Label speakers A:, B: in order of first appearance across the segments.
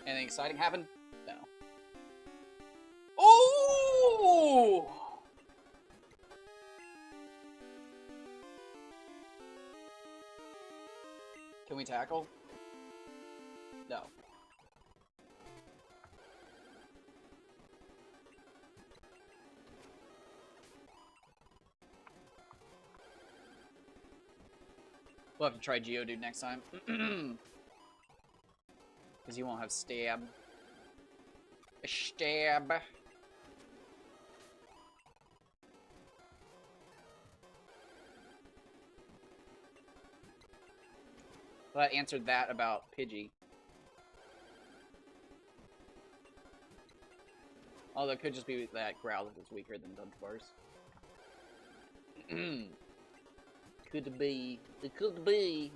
A: Anything exciting happen? No. Ooh! Can we tackle? No. We'll have to try Geodude next time. Because you won't have stab. Stab. Well, that answered that about Pidgey. Although it could just be that Growlithe is weaker than Dunsparce. Could be. It could be.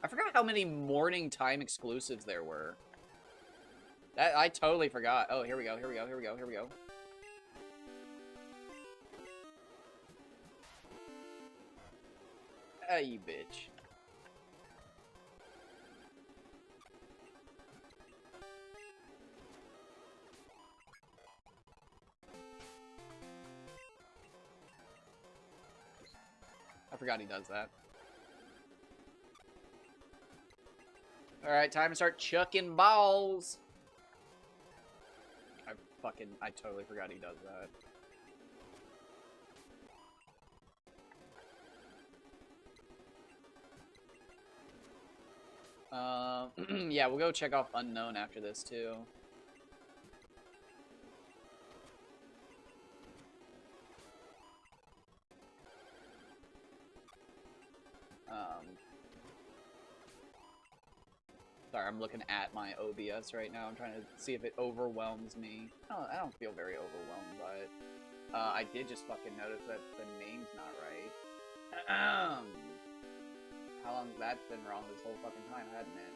A: I forgot how many morning time exclusives there were. That I totally forgot. Oh, here we go, here we go, here we go, here we go. Ah, you bitch. I forgot he does that. Alright, time to start chucking balls. I totally forgot he does that. Yeah, we'll go check off Unknown after this, too. Sorry, I'm looking at my OBS right now. I'm trying to see if it overwhelms me. I don't feel very overwhelmed by it. I did just fucking notice that the name's not right. How long has that been wrong this whole fucking time, hadn't it?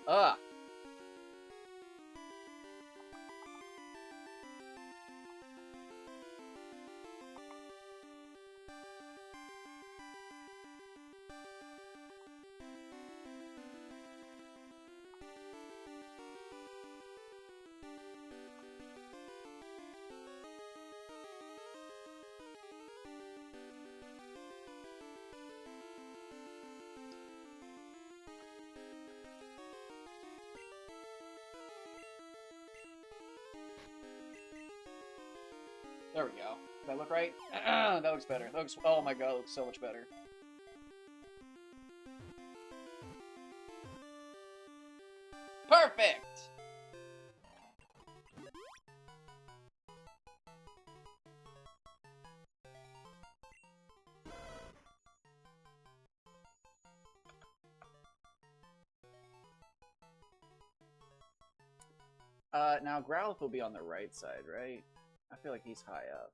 A: Ugh. There we go. Does that look right? That looks better. That looks. Oh my god, it looks so much better. Perfect! Now Growlithe will be on the right side, right? I feel like he's high up.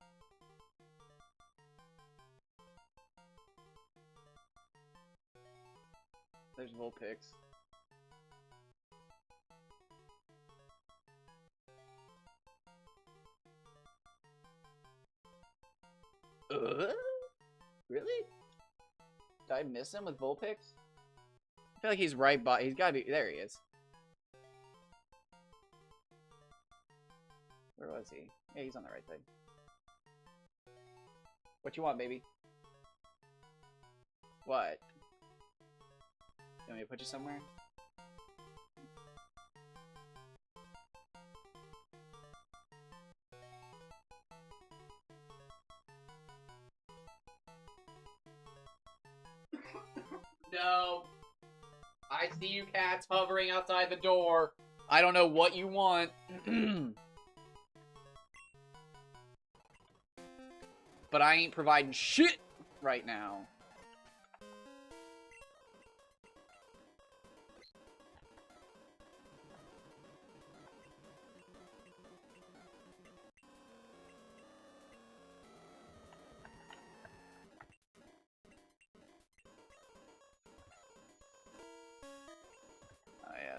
A: There's Vulpix. Really? Did I miss him with Vulpix? I feel like he's right by. He's gotta be. There he is. Where was he? Yeah, he's on the right side. What you want, baby? What? You want me to put you somewhere? No. I see you cats hovering outside the door. I don't know what you want. But I ain't providing shit right now.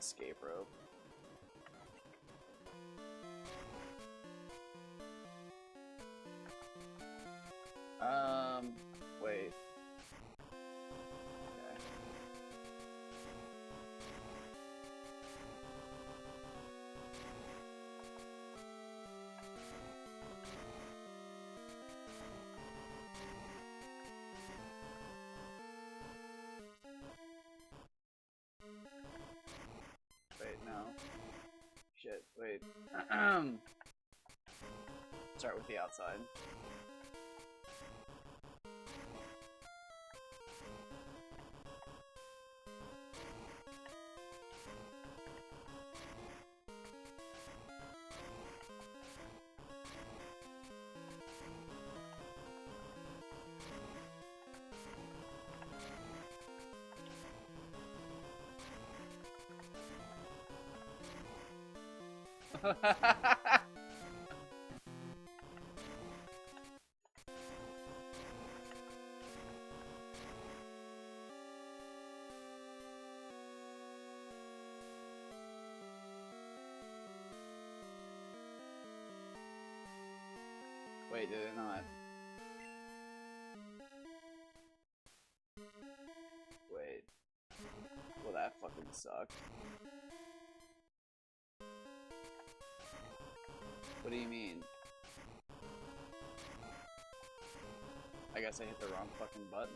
A: escape rope. Wait. Okay. Wait, no. Shit, wait. Start with the outside. Wait, did it not? Wait. Well, that fucking sucked. What do you mean? I guess I hit the wrong fucking button.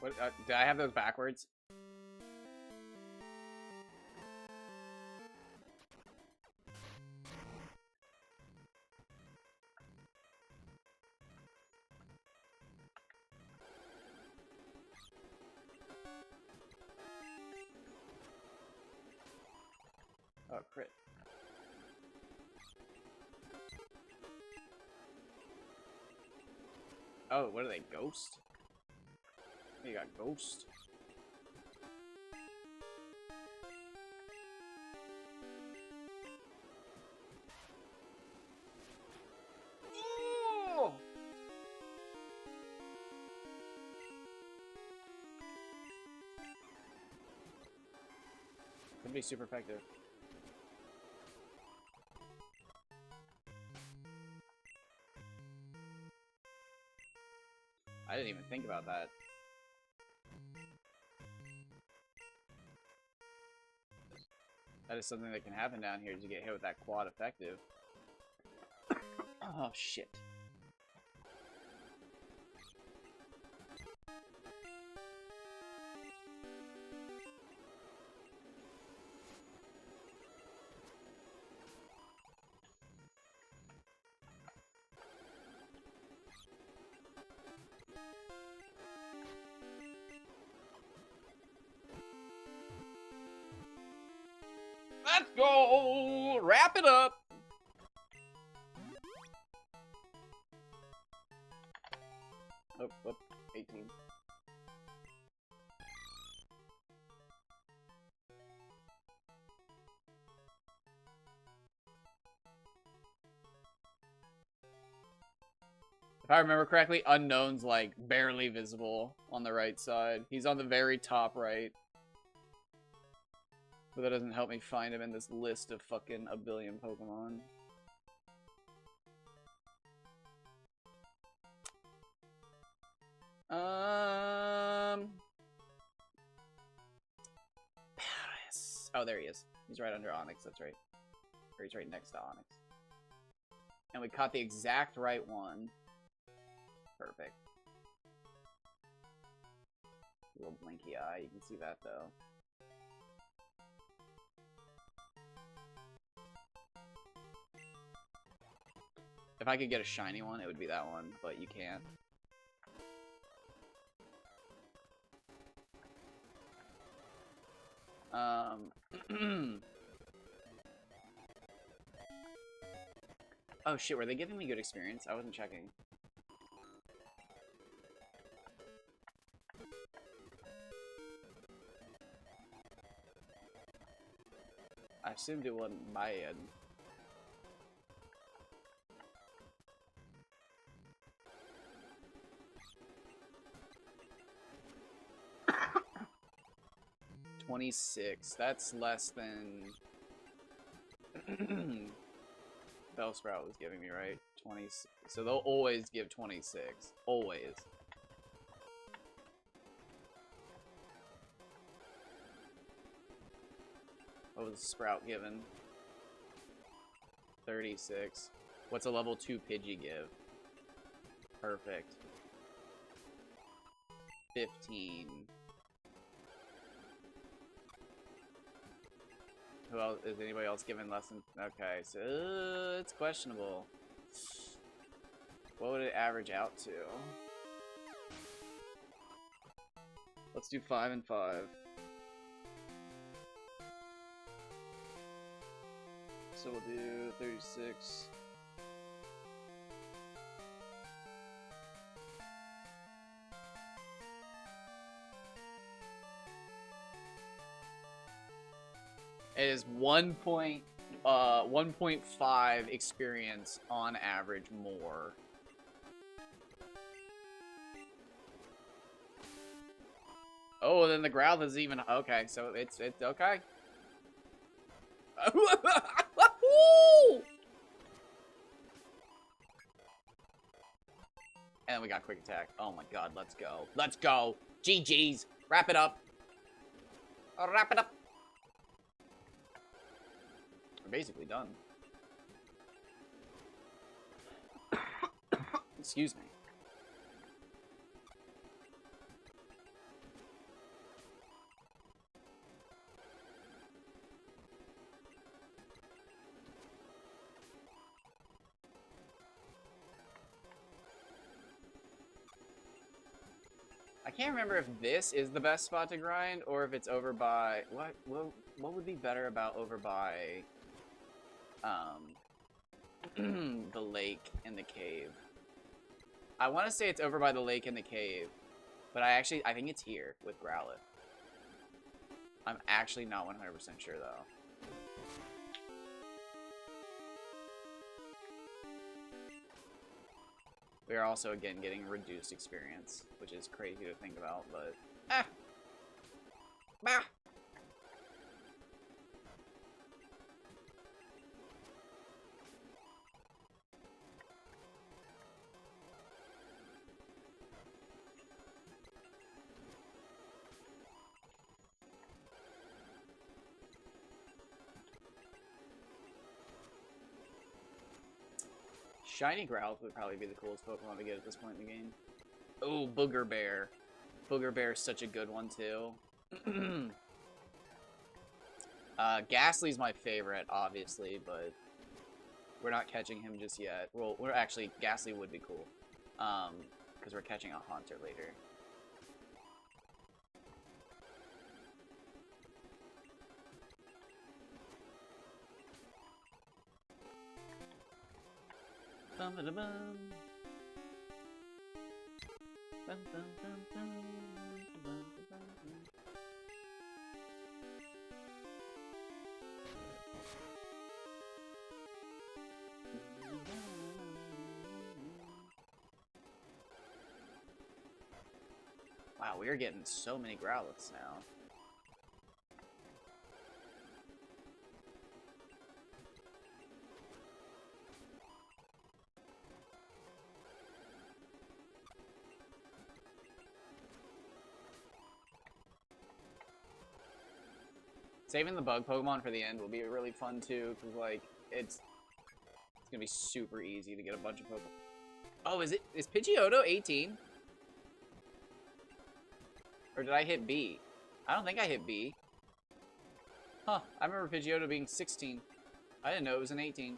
A: What, did I have those backwards? Oh, crit. Oh, what are they, Ghost? You got Ghost. Oh! Could be super effective. I didn't even think about that. That is something that can happen down here, is you get hit with that quad effective. Oh, shit. Let's go! Wrap it up! Oh, 18. If I remember correctly, Unknown's like barely visible on the right side. He's on the very top right. But that doesn't help me find him in this list of fucking a billion Pokemon. Paris. Oh, there he is. He's right under Onyx, that's right. Or he's right next to Onyx. And we caught the exact right one. Perfect. Little blinky eye, you can see that though. If I could get a shiny one, it would be that one, but you can't. Oh shit, were they giving me good experience? I wasn't checking. I assumed it wasn't my end. $26. That's less than Bellsprout was giving me, right? 20. So they'll always give 26. Always. What was Sprout given? 36. What's a level 2 Pidgey give? Perfect. 15. Who else? Is anybody else given less than... Okay, so it's questionable. What would it average out to? Let's do 5 and 5. So we'll do 36. It is 1.5 experience on average more. Oh, then the Growlithe is even okay. So it's okay. And we got quick attack. Oh my god, let's go. Let's go. GG's. Wrap it up. Wrap it up. We're basically done. Excuse me. I can't remember if this is the best spot to grind or if it's over by what would be better about over by the lake and the cave. I want to say it's over by the lake and the cave, but I think it's here with Growlithe. I'm actually not 100% sure though. We are also, again, getting reduced experience, which is crazy to think about, but... Ah! Bah! Shiny Growlithe would probably be the coolest Pokemon to get at this point in the game. Oh, Booger Bear. Booger Bear is such a good one, too. Ghastly's my favorite, obviously, but we're not catching him just yet. Well, we're actually, Ghastly would be cool. Because we're catching a Haunter later. Bum ba da bum. Bum bum bum bum. Bum bum bum. Wow, we are getting so many Growlithes now. Saving the bug Pokemon for the end will be really fun too, because like it's gonna be super easy to get a bunch of Pokemon. Oh, is Pidgeotto 18? Or did I hit B? I don't think I hit B. Huh, I remember Pidgeotto being 16. I didn't know it was an 18.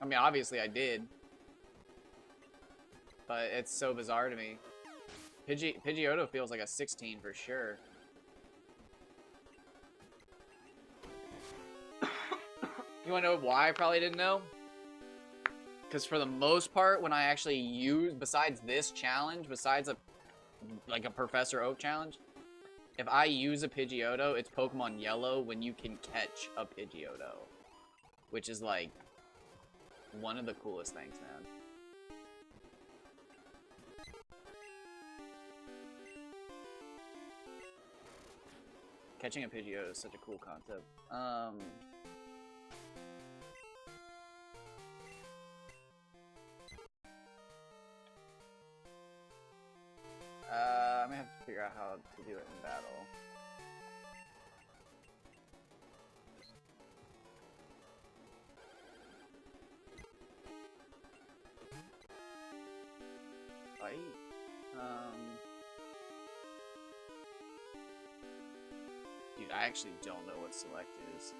A: I mean, obviously I did. But it's so bizarre to me. Pidgeotto feels like a 16 for sure. You wanna know why I probably didn't know? Because for the most part, when I actually use, besides this challenge, besides a Professor Oak challenge, if I use a Pidgeotto, it's Pokemon Yellow when you can catch a Pidgeotto. Which is, like, one of the coolest things, man. Catching a Pidgeotto is such a cool concept. I'm gonna have to figure out how to do it in battle. Fight? Dude, I actually don't know what select is.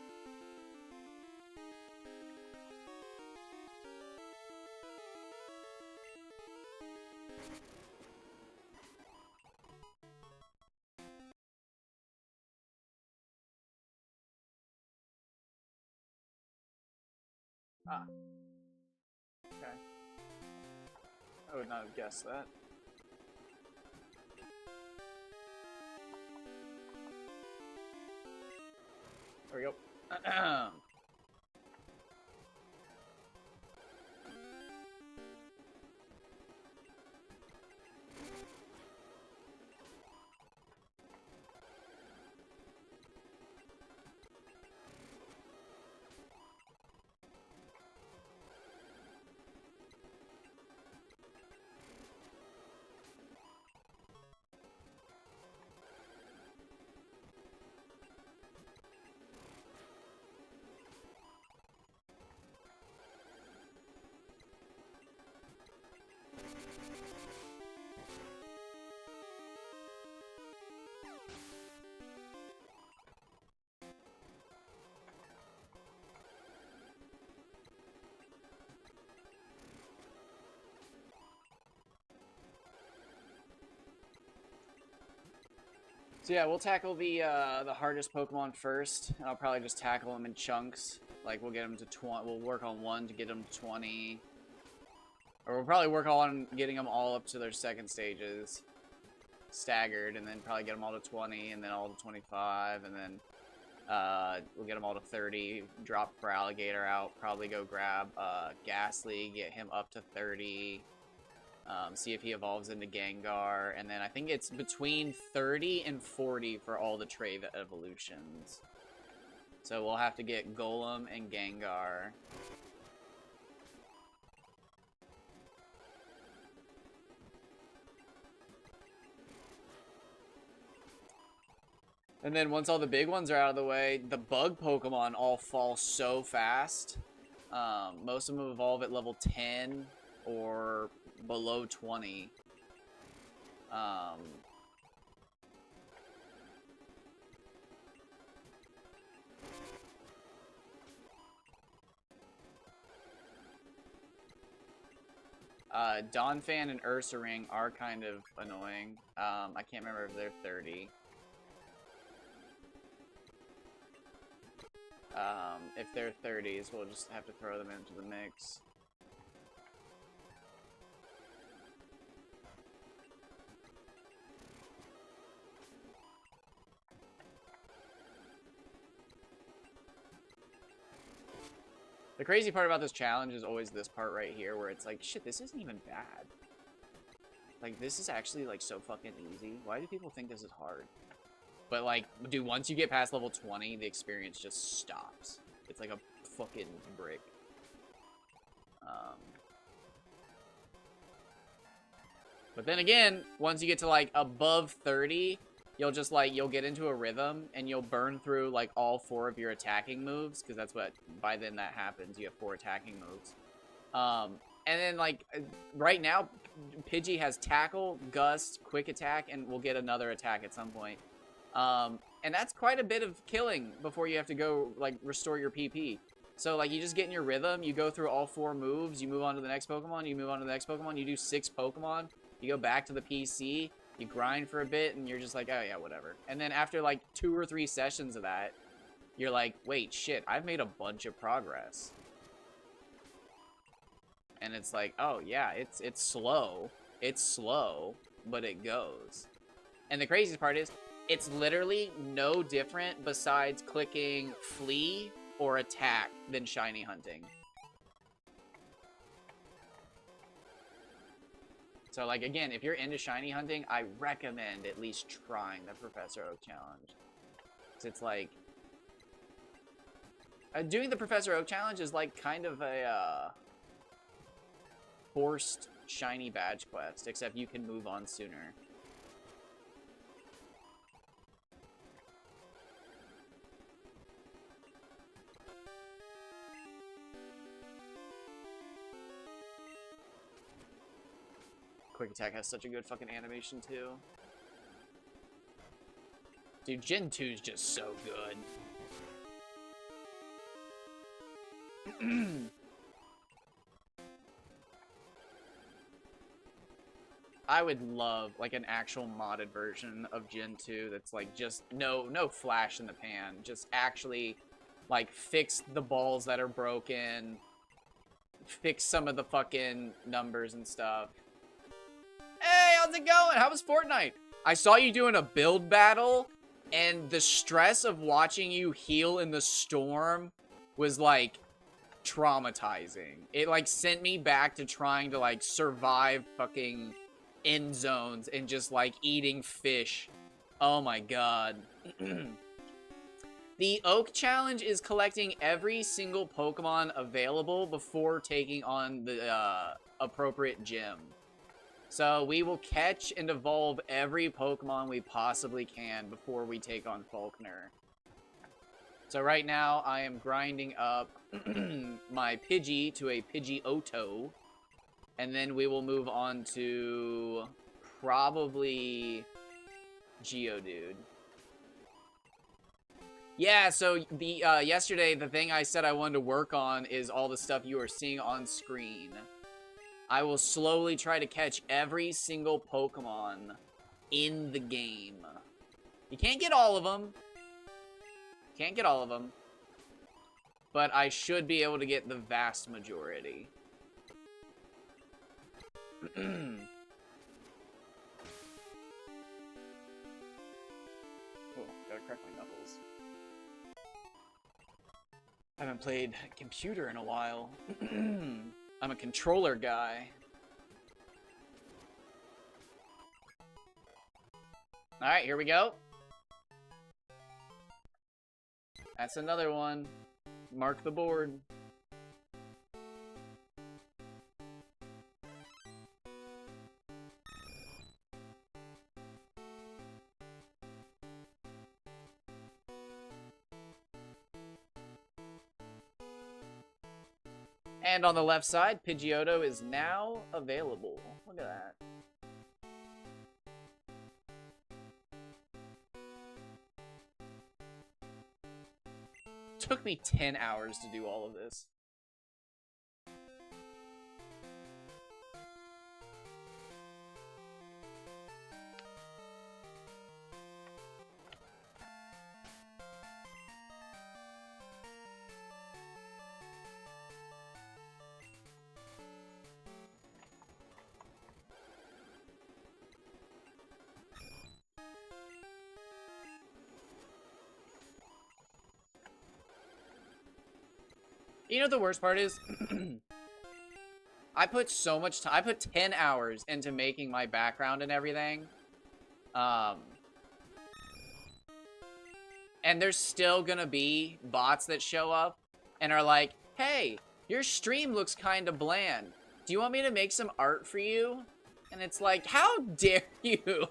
A: Ah. Okay. I would not have guessed that. There we go. So yeah, we'll tackle the hardest Pokemon first, and I'll probably just tackle them in chunks. Like we'll get them to 20. We'll work on one to get them to 20, or we'll probably work on getting them all up to their second stages, staggered, and then probably get them all to 20, and then all to 25, and then we'll get them all to 30. Drop for Alligator out. Probably go grab Ghastly, get him up to 30. See if he evolves into Gengar, and then I think it's between 30 and 40 for all the Trave evolutions. So we'll have to get Golem and Gengar. And then once all the big ones are out of the way, the bug Pokemon all fall so fast. Most of them evolve at level 10 or below 20. Donphan and Ursaring are kind of annoying. I can't remember if they're 30. If they're 30s, we'll just have to throw them into the mix. The crazy part about this challenge is always this part right here where it's like, shit, this isn't even bad. Like, this is actually, like, so fucking easy. Why do people think this is hard? But, like, dude, once you get past level 20, the experience just stops. It's like a fucking brick. But then again, once you get to, like, above 30, you'll just, like, you'll get into a rhythm, and you'll burn through, like, all 4 of your attacking moves, because that's what, by then that happens. You have 4 attacking moves. And then, like, right now, Pidgey has Tackle, Gust, Quick Attack, and we'll get another attack at some point. And that's quite a bit of killing before you have to go, like, restore your PP. So, like, you just get in your rhythm, you go through all 4 moves, you move on to the next Pokemon, you move on to the next Pokemon, you do 6 Pokemon, you go back to the PC, you grind for a bit, and you're just like, oh, yeah, whatever. And then after, like, 2 or 3 sessions of that, you're like, wait, shit, I've made a bunch of progress. And it's like, oh yeah, it's slow. It's slow, but it goes. And the craziest part is, it's literally no different besides clicking flee or attack than shiny hunting. So, like, again, if you're into shiny hunting, I recommend at least trying the Professor Oak Challenge. So it's like, doing the Professor Oak Challenge is like kind of a forced shiny badge quest, except you can move on sooner. Quick Attack has such a good fucking animation, too. Dude, Gen 2 is just so good. I would love, like, an actual modded version of Gen 2 that's, like, just no flash in the pan. Just actually, like, fix the balls that are broken. Fix some of the fucking numbers and stuff. Hey, how's it going? How was Fortnite? I saw you doing a build battle, and the stress of watching you heal in the storm was, like, traumatizing. It, like, sent me back to trying to, like, survive fucking end zones and just, like, eating fish. Oh my god. The Oak Challenge is collecting every single Pokemon available before taking on the appropriate gym. So we will catch and evolve every Pokemon we possibly can before we take on Falkner. So right now, I am grinding up my Pidgey to a Pidgeotto. And then we will move on to probably Geodude. Yeah, so the yesterday, the thing I said I wanted to work on is all the stuff you are seeing on screen. I will slowly try to catch every single Pokemon in the game. You can't get all of them. Can't get all of them. But I should be able to get the vast majority. Oh, gotta crack my knuckles. I haven't played computer in a while. I'm a controller guy. Alright, here we go. That's another one. Mark the board. And on the left side, Pidgeotto is now available. Look at that. Took me 10 hours to do all of this. You know what the worst part is? I put so much time. I put 10 hours into making my background and everything. And there's still gonna be bots that show up and are like, hey, your stream looks kind of bland. Do you want me to make some art for you? And it's like, how dare you?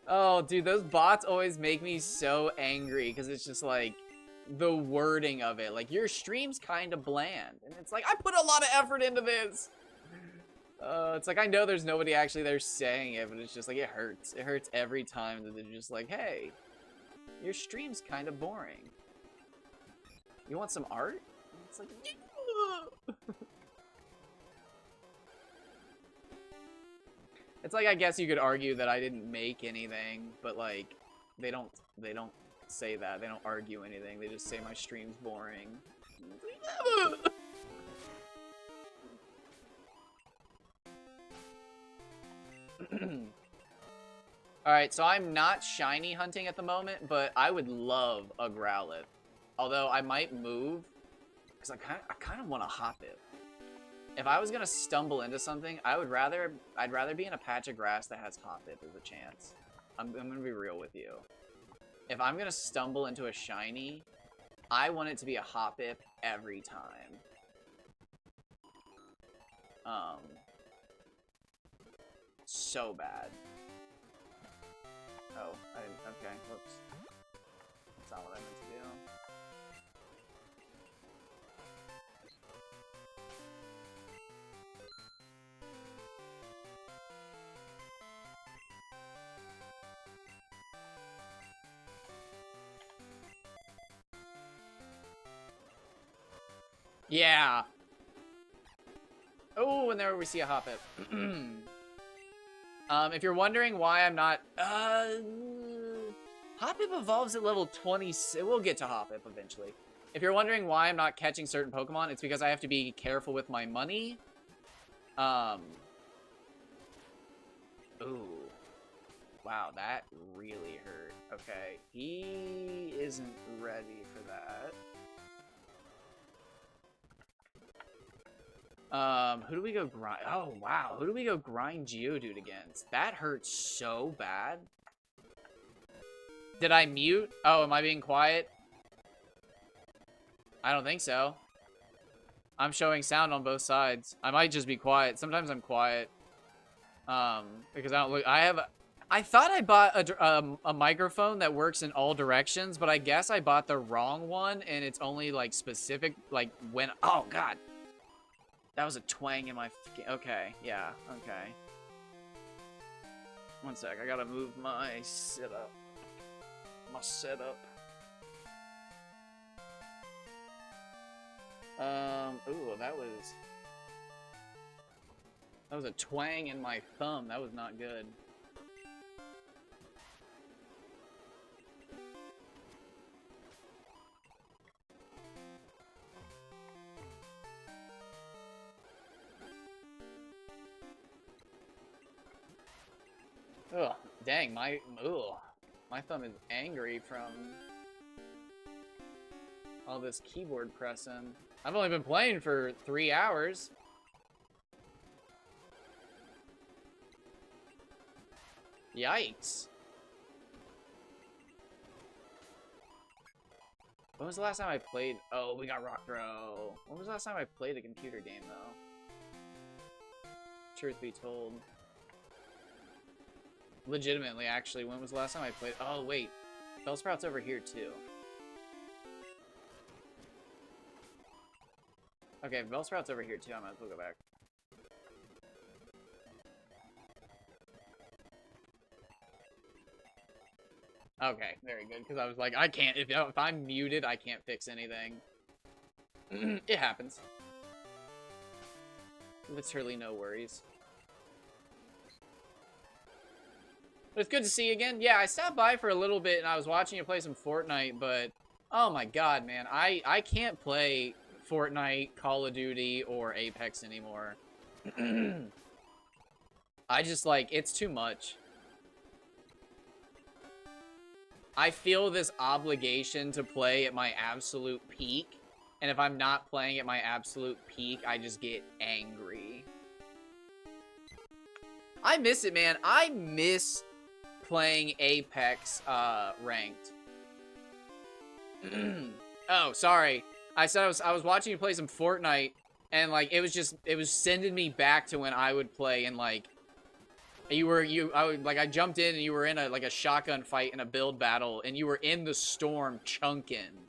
A: Oh, dude, those bots always make me so angry because it's just like the wording of it. Like, your stream's kind of bland. And it's like, I put a lot of effort into this. It's like, I know there's nobody actually there saying it, but it's just like, it hurts. It hurts every time that they're just like, hey, your stream's kind of boring. You want some art? And it's like, It's like, I guess you could argue that I didn't make anything, but like, they don't say that. They don't argue anything. They just say my stream's boring. Alright, so I'm not shiny hunting at the moment, but I would love a Growlithe. Although I might move, because I kind of want to hop it. If I was gonna stumble into something, I'd rather be in a patch of grass that has Hoppip as a chance. I'm gonna be real with you. If I'm gonna stumble into a shiny, I want it to be a Hoppip every time. So bad. Oh, I didn't. Okay, whoops. That's not what I meant to do. Yeah. Oh, and there we see a Hoppip. If you're wondering why I'm not, Hoppip evolves at level 20. We'll get to Hoppip eventually. If you're wondering why I'm not catching certain Pokemon, it's because I have to be careful with my money. Ooh. Wow, that really hurt. Okay, he isn't ready for that. Who do we go grind? Oh, wow. Who do we go grind Geodude against? That hurts so bad. Did I mute? Oh, am I being quiet? I don't think so. I'm showing sound on both sides. I might just be quiet. Sometimes I'm quiet. Because I don't look... I thought I bought a microphone that works in all directions, but I guess I bought the wrong one, and it's only, like, specific, like, when... Oh, God. That was a twang in my... Okay, yeah, okay. One sec, I gotta move my setup. My setup. Ooh, that was a twang in my thumb. That was not good. Ugh, dang, my thumb is angry from all this keyboard pressing. I've only been playing for 3 hours. Yikes. When was the last time I played? Oh, we got Rock Throw. When was the last time I played a computer game, though? Truth be told. Legitimately, actually, when was the last time I played? Oh, wait. Bellsprout's over here, too. Okay, if Bellsprout's over here, too, I might as well go back. Okay, very good, because I was like, I can't, if I'm muted, I can't fix anything. It happens. Literally no worries. But it's good to see you again. Yeah, I stopped by for a little bit, and I was watching you play some Fortnite, but... Oh my god, man. I can't play Fortnite, Call of Duty, or Apex anymore. I just, like, it's too much. I feel this obligation to play at my absolute peak, and if I'm not playing at my absolute peak, I just get angry. I miss it, man. I miss playing Apex ranked. Oh, sorry. I said I was watching you play some Fortnite, and like it was sending me back to when I would play, and like I jumped in and you were in a shotgun fight in a build battle, and you were in the storm chunking.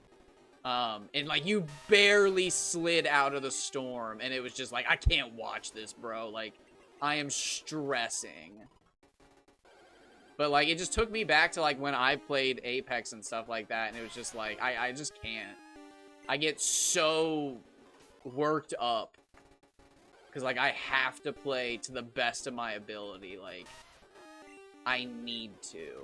A: And like you barely slid out of the storm, and it was just like, I can't watch this, bro. Like, I am stressing. But like it just took me back to like when I played Apex and stuff like that, and it was just like I just can't. I get so worked up Because, like, I have to play to the best of my ability. Like, I need to.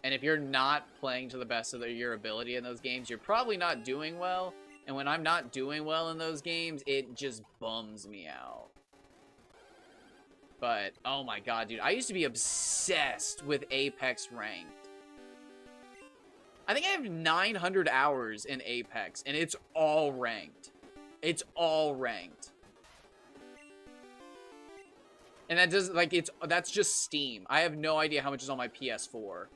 A: And if you're not playing to the best of your ability in those games, you're probably not doing well. And when I'm not doing well in those games, it just bums me out. But, oh my god, dude. I used to be obsessed with Apex Ranked. I think I have 900 hours in Apex, and it's all ranked. It's all ranked. And that does, like, that's just Steam. I have no idea how much is on my PS4.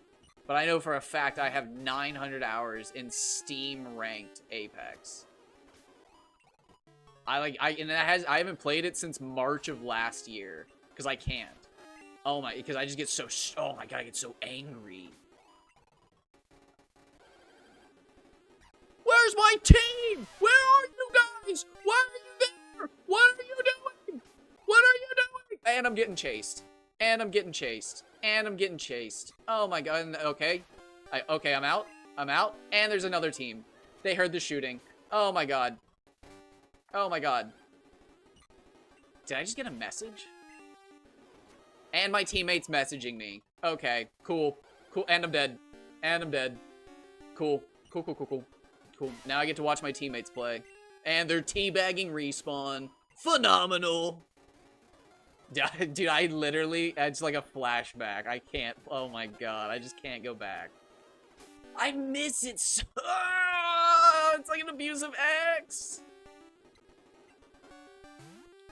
A: But I know for a fact I have 900 hours in Steam ranked Apex. I haven't played it since March of last year. Because I can't. Oh my, because I just get so, oh my god, I get so angry. Where's my team? Where are you guys? Why are you there? What are you doing? What are you doing? And I'm getting chased. And I'm getting chased. And I'm getting chased. Oh my god, okay. Okay, I'm out. I'm out. And there's another team. They heard the shooting. Oh my god. Oh my god. Did I just get a message? And my teammate's messaging me. Okay, cool. Cool, and I'm dead. And I'm dead. Cool. Cool, cool, cool, cool. Cool. Now I get to watch my teammates play. And they're teabagging Respawn. Phenomenal! Dude, I literally, it's like a flashback. I can't, oh my god, I just can't go back. I miss it so, it's like an abusive ex.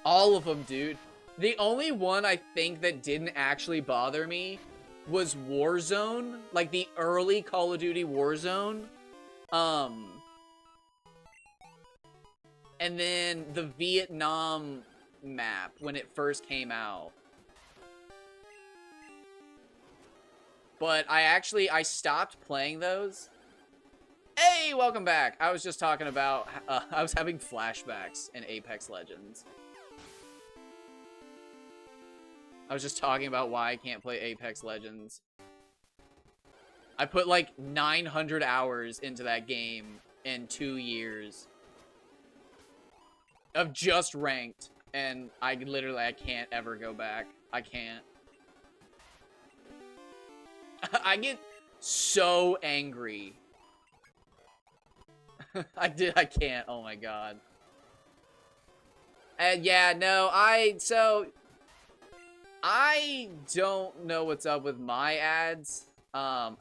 A: All of them, dude. The only one I think that didn't actually bother me was Warzone, like the early Call of Duty Warzone. And then the Vietnam map when it first came out. But I stopped playing those. Hey, welcome back. I was just talking about, I was having flashbacks in Apex Legends. I was just talking about why I can't play Apex Legends. I put like 900 hours into that game in 2 years. Of just ranked. And I can't ever go back. I can't. I get so angry. I can't. Oh my god. And yeah, no, I don't know what's up with my ads. I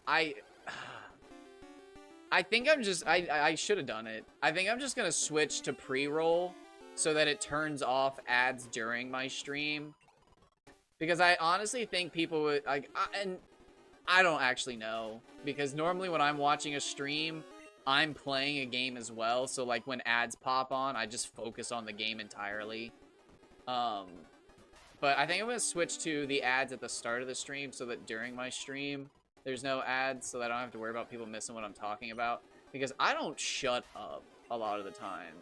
A: think I should have done it. I think I'm just gonna switch to pre-roll so that it turns off ads during my stream. Because I honestly think people would, like, and I don't actually know. Because normally when I'm watching a stream, I'm playing a game as well. So, like, when ads pop on, I just focus on the game entirely. But I think I'm going to switch to the ads at the start of the stream so that during my stream, there's no ads so that I don't have to worry about people missing what I'm talking about. Because I don't shut up a lot of the time.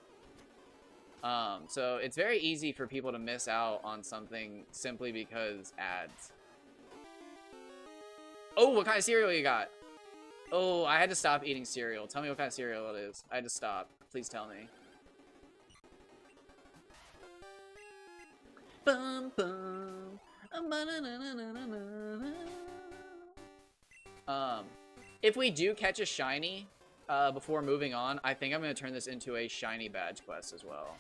A: So it's very easy for people to miss out on something simply because ads. Oh, what kind of cereal you got? Oh, I had to stop eating cereal. Tell me what kind of cereal it is. I had to stop. Please tell me. Bum, bum. If we do catch a shiny before moving on, I think I'm going to turn this into a shiny badge quest as well.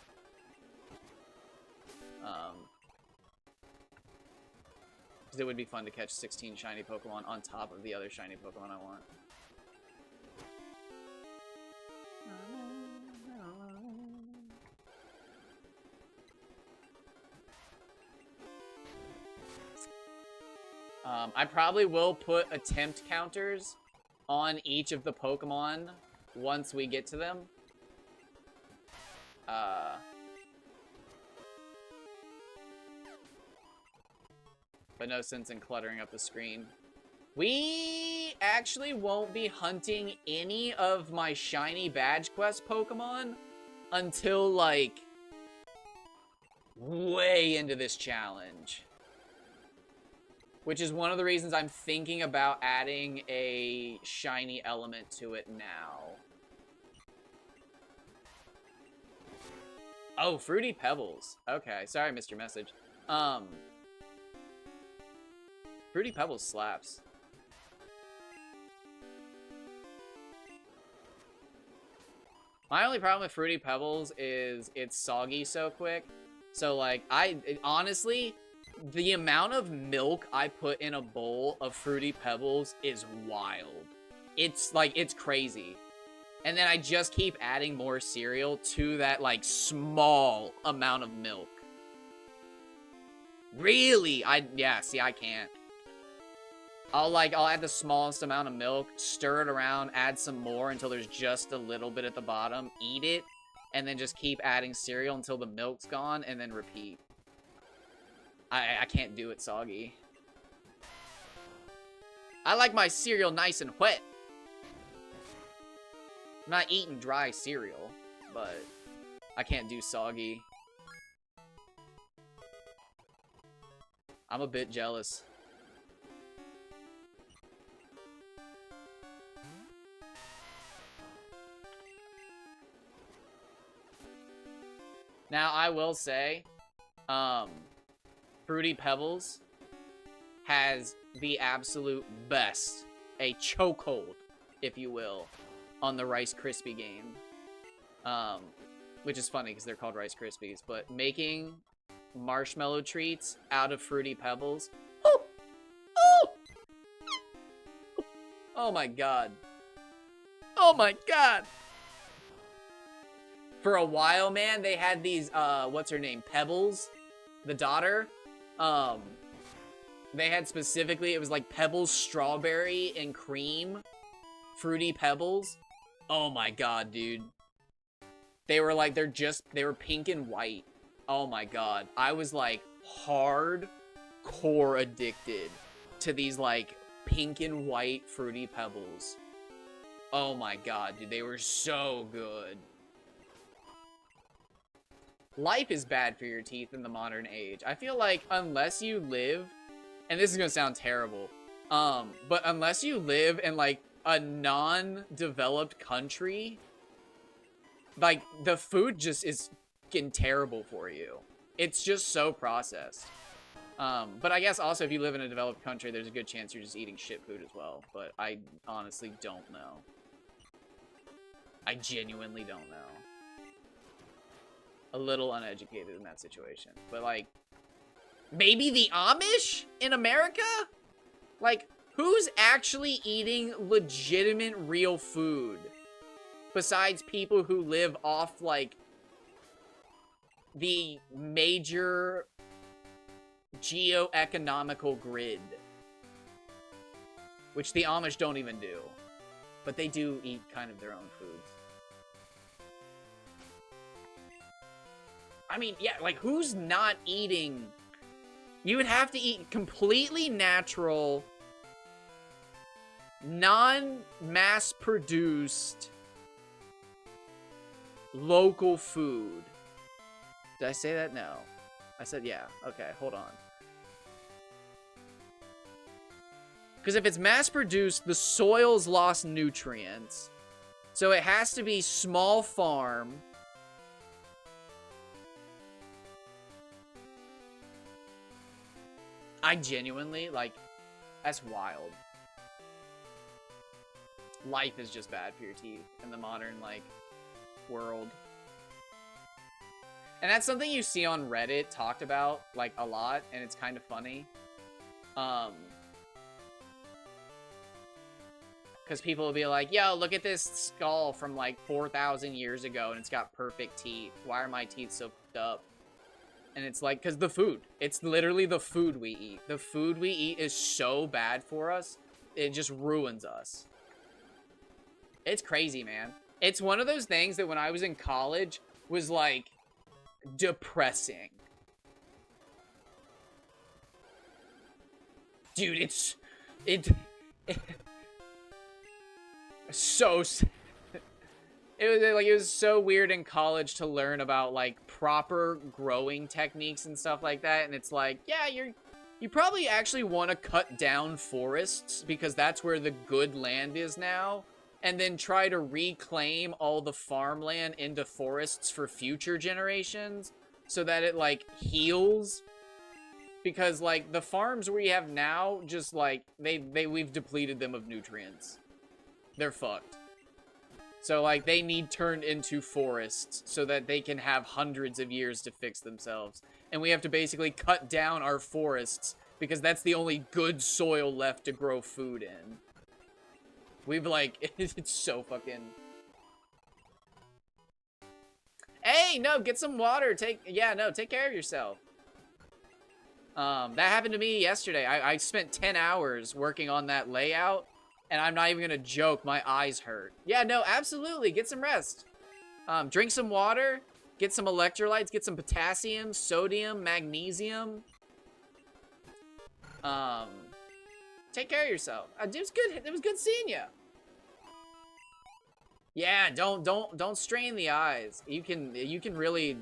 A: Because it would be fun to catch 16 shiny Pokemon on top of the other shiny Pokemon I want. I probably will put attempt counters on each of the Pokemon once we get to them. But no sense in cluttering up the screen. We actually won't be hunting any of my shiny badge quest Pokemon until, like, way into this challenge. Which is one of the reasons I'm thinking about adding a shiny element to it now. Oh, Fruity Pebbles. Okay, sorry I missed your message. Fruity Pebbles slaps. My only problem with Fruity Pebbles is it's soggy so quick. So, like, honestly, the amount of milk I put in a bowl of Fruity Pebbles is wild. It's, like, it's crazy. And then I just keep adding more cereal to that, like, small amount of milk. Really? Yeah, see, I can't. I'll add the smallest amount of milk, stir it around, add some more until there's just a little bit at the bottom, eat it, and then just keep adding cereal until the milk's gone, and then repeat. I can't do it soggy. I like my cereal nice and wet. I'm not eating dry cereal, but I can't do soggy. I'm a bit jealous. Now, I will say, Fruity Pebbles has the absolute best, a chokehold, if you will, on the Rice Krispie game. Which is funny because they're called Rice Krispies, but making marshmallow treats out of Fruity Pebbles. Oh! Oh! Oh my god. Oh my god! For a while, man, they had these, what's her name? Pebbles, the daughter. They had specifically, it was like Pebbles strawberry and cream, Fruity Pebbles. Oh my god, dude. They were like, they were pink and white. Oh my god. I was like hardcore addicted to these like pink and white Fruity Pebbles. Oh my god, dude, they were so good. Life is bad for your teeth in the modern age. I feel like unless you live, and this is gonna sound terrible, but unless you live in like a non-developed country, like the food just is getting terrible for you. It's just so processed. But I guess also if you live in a developed country, there's a good chance you're just eating shit food as well. But I honestly don't know. I genuinely don't know. A little uneducated in that situation. But, like, maybe the Amish in America? Like, who's actually eating legitimate real food? Besides people who live off, like, the major geo-economical grid. Which the Amish don't even do. But they do eat kind of their own foods. I mean, yeah, like, who's not eating? You would have to eat completely natural, non-mass-produced, local food. Did I say that? No. I said yeah. Okay, hold on. Because if it's mass-produced, the soil's lost nutrients. So it has to be small farm. I genuinely, like, that's wild. Life is just bad for your teeth in the modern, like, world. And that's something you see on Reddit talked about, like, a lot, and it's kind of funny. Because people will be like, yo, look at this skull from, like, 4,000 years ago, and it's got perfect teeth. Why are my teeth so fucked up? And it's like, because the food. It's literally the food we eat. The food we eat is so bad for us, it just ruins us. It's crazy, man. It's one of those things that when I was in college was, like, depressing. Dude, it so... It was so weird in college to learn about, like, proper growing techniques and stuff like that, and it's like, yeah, you probably actually want to cut down forests, because that's where the good land is now, and then try to reclaim all the farmland into forests for future generations so that it, like, heals. Because, like, the farms we have now, just, like, we've depleted them of nutrients. They're fucked. So, like, they need turned into forests so that they can have hundreds of years to fix themselves. And we have to basically cut down our forests because that's the only good soil left to grow food in. We've, like, it's so fucking... Hey, no, get some water. Take care of yourself. That happened to me yesterday. I spent 10 hours working on that layout, and I'm not even gonna joke, my eyes hurt. Yeah, no, absolutely, get some rest. Drink some water, get some electrolytes, get some potassium, sodium, magnesium. Take care of yourself. It was good. It was good seeing you. Yeah, don't strain the eyes. You can really...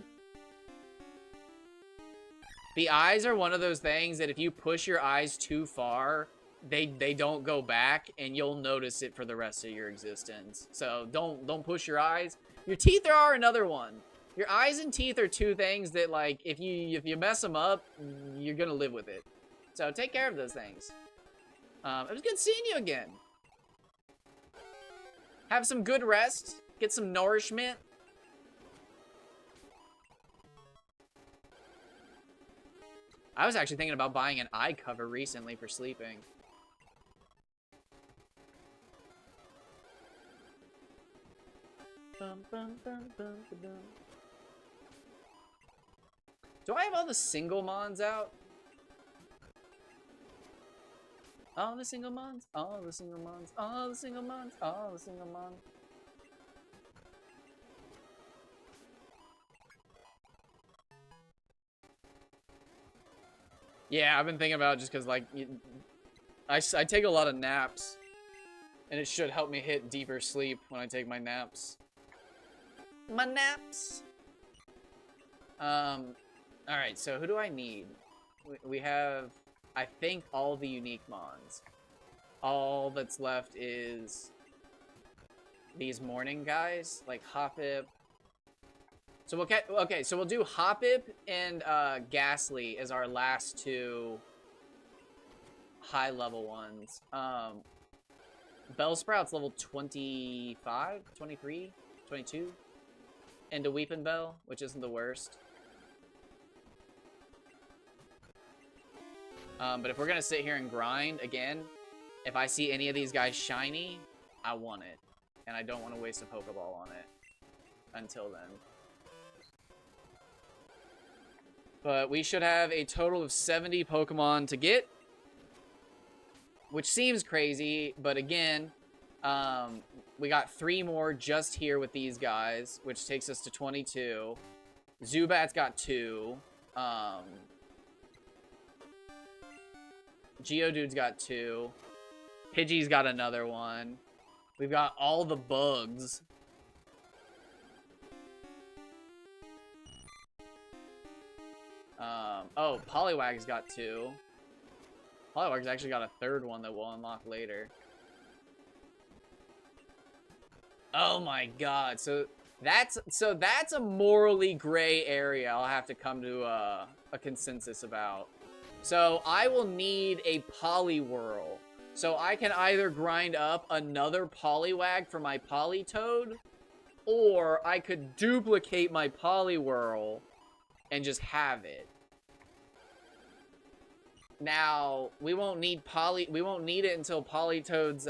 A: The eyes are one of those things that if you push your eyes too far, they don't go back, and you'll notice it for the rest of your existence. So don't push your eyes. Your teeth are another one. Your eyes and teeth are two things that, like, if you mess them up, you're gonna live with it. So take care of those things. It was good seeing you again. Have some good rest. Get some nourishment. I was actually thinking about buying an eye cover recently for sleeping. Do I have all the single mons out? All the single mons, all the single mons, all the single mons, all the single mons. Yeah, I've been thinking about it just because, like, I take a lot of naps, and it should help me hit deeper sleep when I take my naps. My naps! Alright, so who do I need? We have, I think, all the unique mons. All that's left is these morning guys, like Hoppip. So we'll do Hoppip and Ghastly as our last two high level ones. Bellsprout's level 25, 23, 22. And a Weepinbell, which isn't the worst. But if we're gonna sit here and grind, again, if I see any of these guys shiny, I want it. And I don't want to waste a Pokeball on it. Until then. But we should have a total of 70 Pokemon to get. Which seems crazy, but again, we got 3 more just here with these guys, which takes us to 22. Zubat's got 2. Geodude's got 2. Pidgey's got another one. We've got all the bugs. Oh, Poliwag's got 2. Poliwag's actually got a 3rd one that we'll unlock later. Oh my god, so that's a morally gray area I'll have to come to a consensus about. So I will need a Poliwhirl. So I can either grind up another Poliwag for my Politoed, or I could duplicate my Poliwhirl and just have it. Now, we won't need it until Politoed's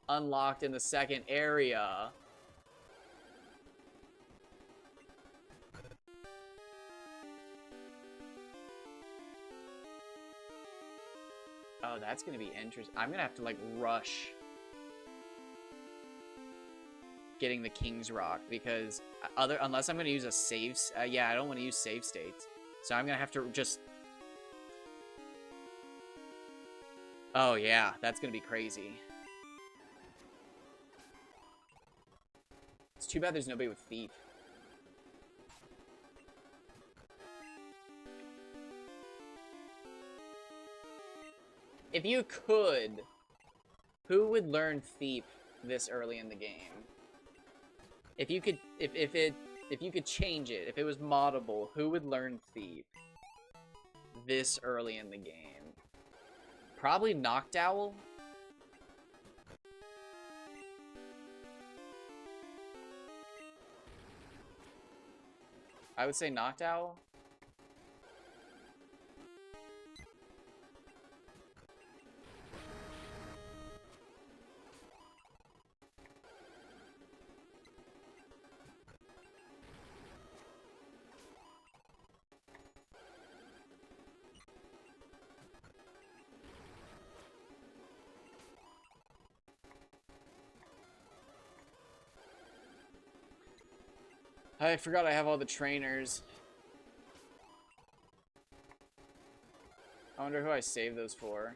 A: unlocked in the second area. Oh, that's gonna be interesting. I'm gonna have to, like, rush getting the King's Rock because unless I'm gonna use a save, yeah, I don't want to use save states, so I'm gonna have to just. Oh yeah, that's gonna be crazy. It's too bad there's nobody with Thief. If you could, who would learn Thief this early in the game. If you could, if you could change it, if it was moddable, who would learn Thief this early in the game? Probably Noctowl. I would say Noctowl. I forgot I have all the trainers. I wonder who I saved those for.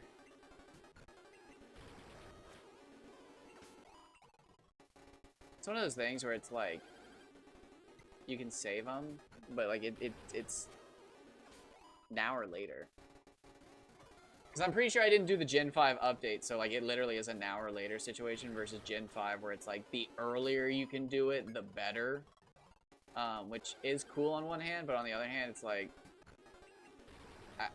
A: It's one of those things where it's like, you can save them, but like it's now or later. Because I'm pretty sure I didn't do the Gen 5 update, so like it literally is a now or later situation versus Gen 5 where it's like the earlier you can do it, the better. Which is cool on one hand, but on the other hand, it's like,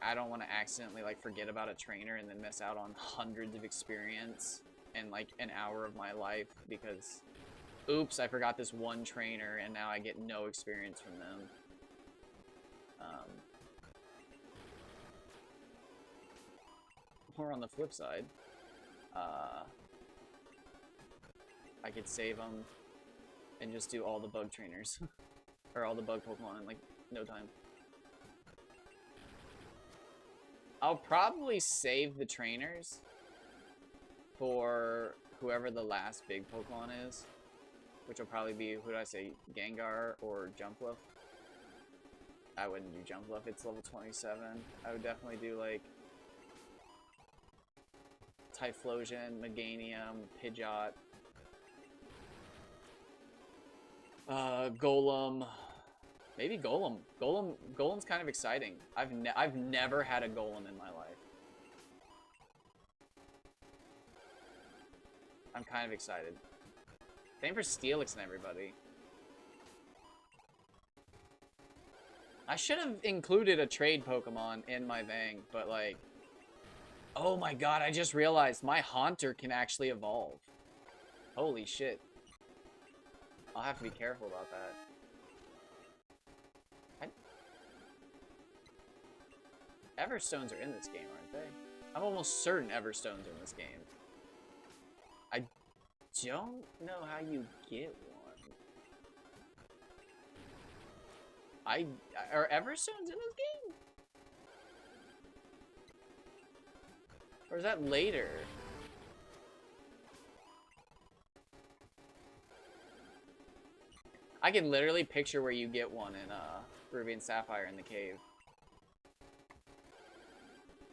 A: I don't want to accidentally like forget about a trainer and then miss out on hundreds of experience and like an hour of my life because, oops, I forgot this one trainer and now I get no experience from them. Or on the flip side, I could save them and just do all the bug trainers. Or all the bug Pokemon in like no time. I'll probably save the trainers for whoever the last big Pokemon is. Which will probably be, who did I say, Gengar or Jumpluff? I wouldn't do Jumpluff, it's level 27. I would definitely do like Typhlosion, Meganium, Pidgeot, Golem, maybe Golem. Golem's kind of exciting. I've never had a Golem in my life. I'm kind of excited. Same for Steelix and everybody. I should have included a trade Pokemon in my thing, but like, oh my god, I just realized my Haunter can actually evolve. Holy shit. I'll have to be careful about that. Everstones are in this game, aren't they? I'm almost certain Everstones are in this game. I don't know how you get one. Are Everstones in this game? Or is that later? I can literally picture where you get one in Ruby and Sapphire in the cave.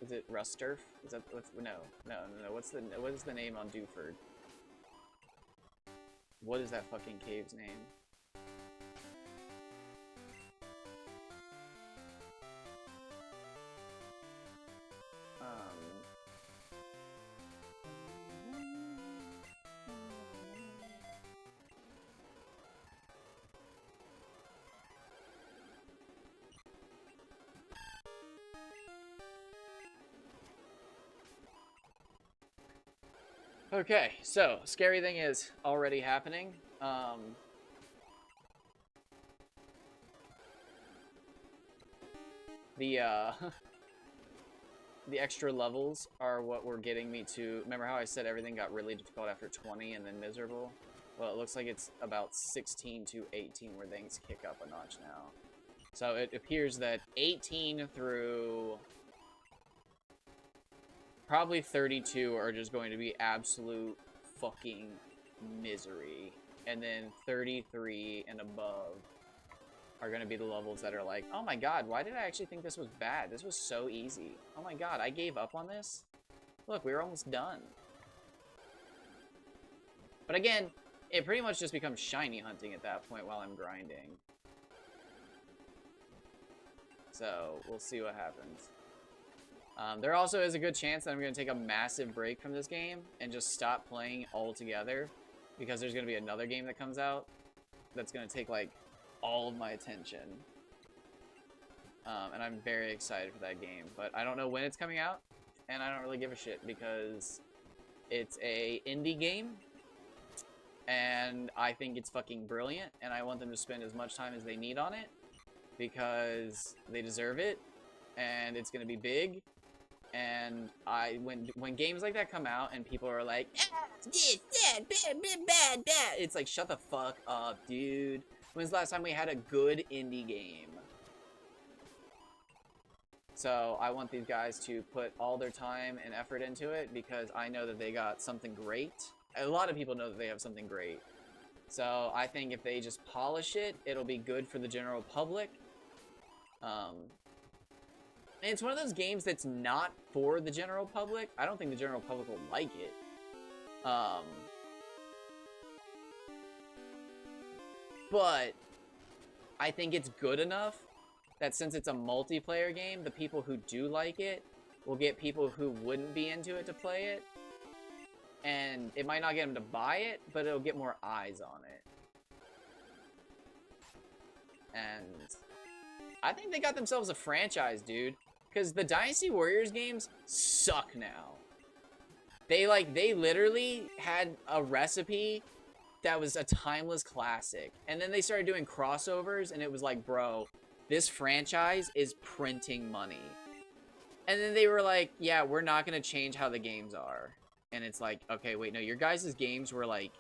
A: Is it Rusturf? Is that what's no. What is the name on Dewford? What is that fucking cave's name? Okay, so scary thing is already happening. The the extra levels are what were getting me to. Remember how I said everything got really difficult after 20 and then miserable? Well, it looks like it's about 16 to 18 where things kick up a notch now. So it appears that 18 through probably 32 are just going to be absolute fucking misery. And then 33 and above are going to be the levels that are like, oh my god, why did I actually think this was bad? This was so easy. Oh my god, I gave up on this? Look, we were almost done. But again, it pretty much just becomes shiny hunting at that point while I'm grinding. So, we'll see what happens. There also is a good chance that I'm going to take a massive break from this game and just stop playing altogether because there's gonna be another game that comes out that's gonna take like all of my attention. And I'm very excited for that game, but I don't know when it's coming out, and I don't really give a shit because it's a indie game, and I think it's fucking brilliant, and I want them to spend as much time as they need on it because they deserve it, and it's gonna be big. And when games like that come out and people are like, this, that, bad, it's like, shut the fuck up, dude. When's the last time we had a good indie game? So I want these guys to put all their time and effort into it because I know that they got something great. A lot of people know that they have something great. So I think if they just polish it, it'll be good for the general public. And it's one of those games that's not for the general public. I don't think the general public will like it. But I think it's good enough that since it's a multiplayer game, the people who do like it will get people who wouldn't be into it to play it. And it might not get them to buy it, but it'll get more eyes on it. And I think they got themselves a franchise, dude. Because the Dynasty Warriors games suck now. They literally had a recipe that was a timeless classic. And then they started doing crossovers, and it was like, bro, this franchise is printing money. And then they were like, yeah, we're not going to change how the games are. And it's like, okay, wait, no, your guys' games were like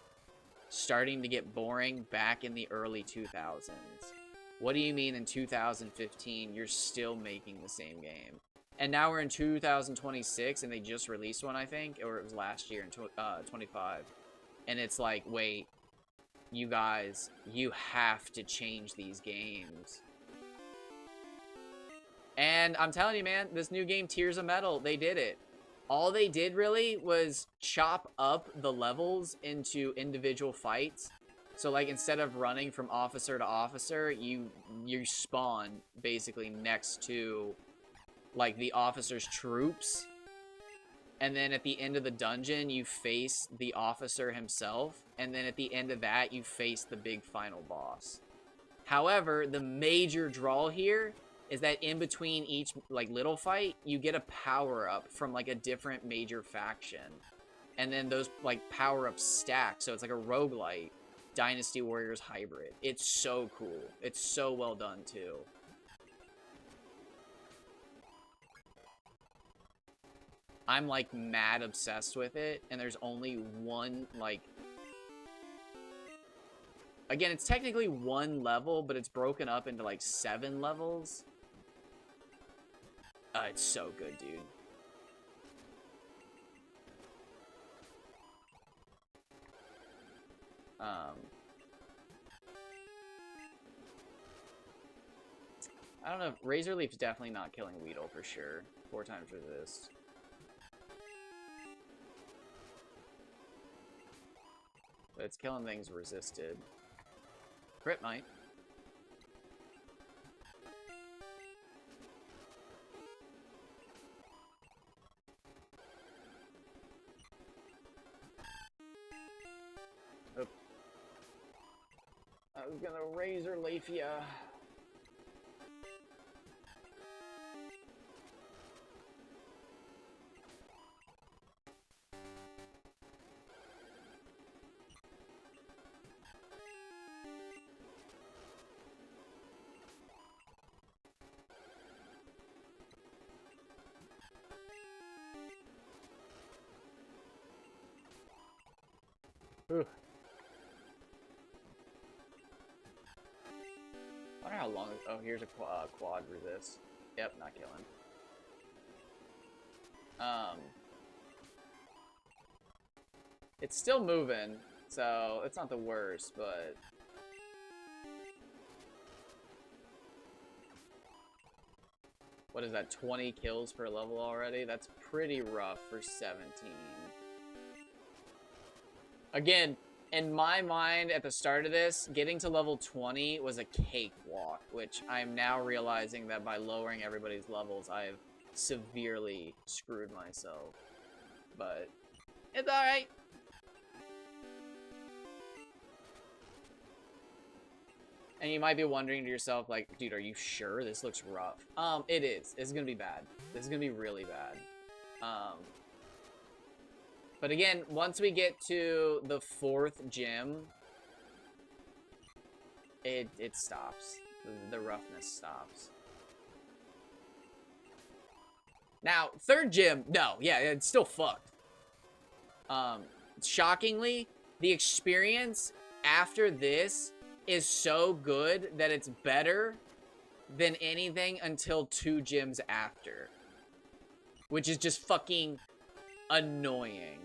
A: starting to get boring back in the early 2000s. What do you mean in 2015 you're still making the same game? And now we're in 2026 and they just released one, I think, or it was last year in 25. And it's like, wait, you guys, you have to change these games. And I'm telling you, man, this new game, Tears of Metal, they did it. All they did really was chop up the levels into individual fights. So, like, instead of running from officer to officer, you spawn basically next to, like, the officer's troops. And then at the end of the dungeon, you face the officer himself. And then at the end of that, you face the big final boss. However, the major draw here is that in between each, like, little fight, you get a power-up from, like, a different major faction. And then those, like, power-ups stack. So it's like a roguelite Dynasty Warriors hybrid. It's so cool. It's so well done, too. I'm, like, mad obsessed with it. And there's only one, like... Again, it's technically one level, but it's broken up into, like, 7 levels. It's so good, dude. I don't know. Razor Leaf's definitely not killing Weedle for sure. 4 times resist. But it's killing things resisted. Crit might. Oop. I was gonna Razor Leaf ya. Ooh. I wonder how long. Oh, here's a quad resist. Yep, not killing. It's still moving, so it's not the worst, but what is that? 20 kills per level already? That's pretty rough for 17. Again, in my mind, at the start of this, getting to level 20 was a cakewalk, which I'm now realizing that by lowering everybody's levels, I've severely screwed myself. But it's alright. And you might be wondering to yourself, like, dude, are you sure? This looks rough. It is. It's gonna be bad. This is gonna be really bad. But again, once we get to the 4th gym, it stops. The roughness stops. Now, 3rd gym, no, yeah, it's still fucked. Shockingly, the experience after this is so good that it's better than anything until 2 gyms after. Which is just fucking annoying.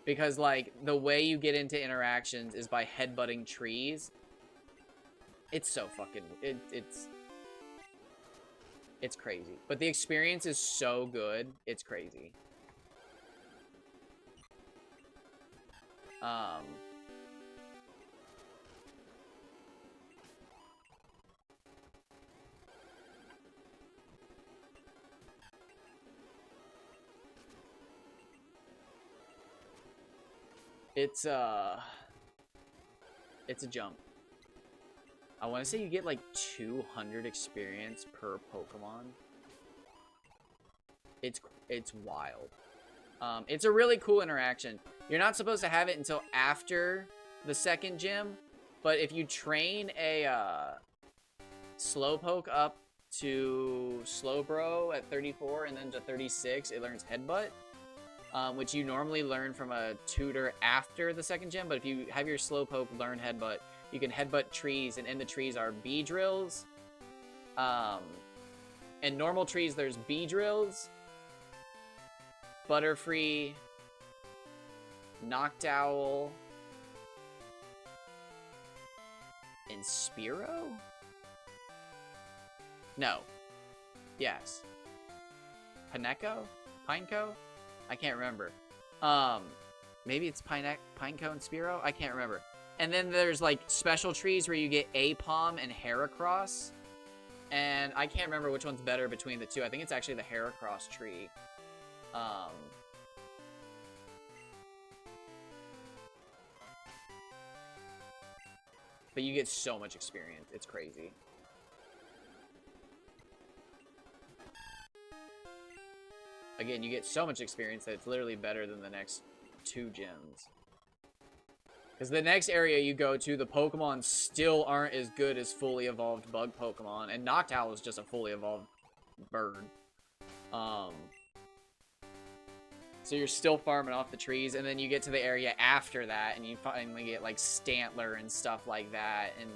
A: Because, like, the way you get into interactions is by headbutting trees. It's so fucking... It's crazy. But the experience is so good, it's crazy. It's a jump. I want to say you get like 200 experience per Pokemon. It's wild. It's a really cool interaction. You're not supposed to have it until after the 2nd gym, but if you train a Slowpoke up to Slowbro at 34 and then to 36, it learns Headbutt. Which you normally learn from a tutor after the 2nd gym, but if you have your Slowpoke learn Headbutt, you can Headbutt trees, and in the trees are Beedrills. In normal trees, there's Beedrills, Butterfree, Noctowl, and Spearow? No. Yes. Pineco? Pineco? I can't remember. Maybe it's Pineco and Spearow? I can't remember. And then there's, like, special trees where you get Aipom and Heracross. And I can't remember which one's better between the two. I think it's actually the Heracross tree. But you get so much experience. It's crazy. Again, you get so much experience that it's literally better than the next 2 gyms. Because the next area you go to, the Pokemon still aren't as good as fully evolved bug Pokemon. And Noctowl is just a fully evolved bird. So you're still farming off the trees, and then you get to the area after that, and you finally get, like, Stantler and stuff like that, and,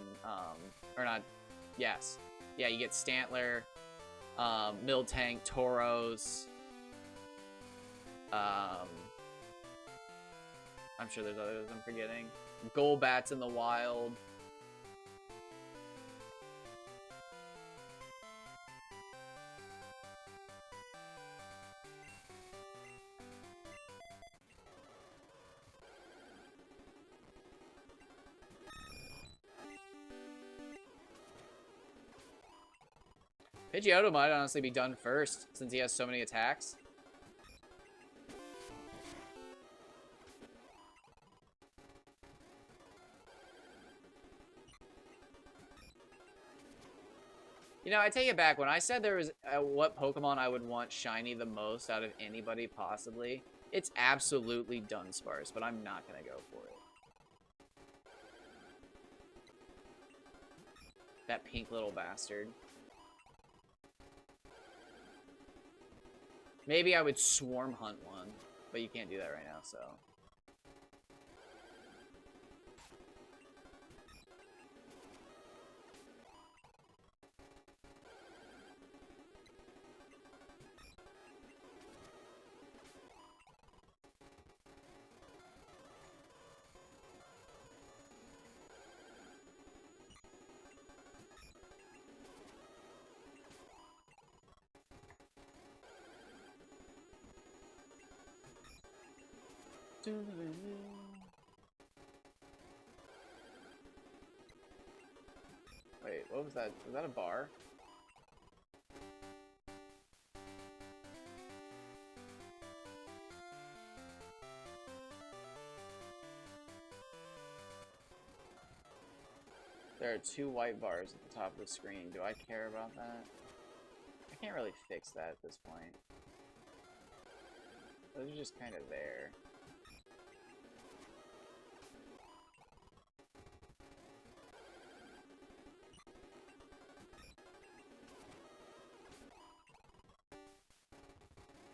A: or not, yes. Yeah, you get Stantler, Miltank, Tauros, I'm sure there's others I'm forgetting. Golbats in the wild. Pidgeotto might honestly be done first, since he has so many attacks. You know, I take it back. When I said there was what Pokemon I would want shiny the most out of anybody possibly, it's absolutely Dunsparce, but I'm not going to go for it. That pink little bastard. Maybe I would Swarm Hunt one, but you can't do that right now, so... Wait, what was that? Was that a bar? There are 2 white bars at the top of the screen. Do I care about that? I can't really fix that at this point. Those are just kind of there.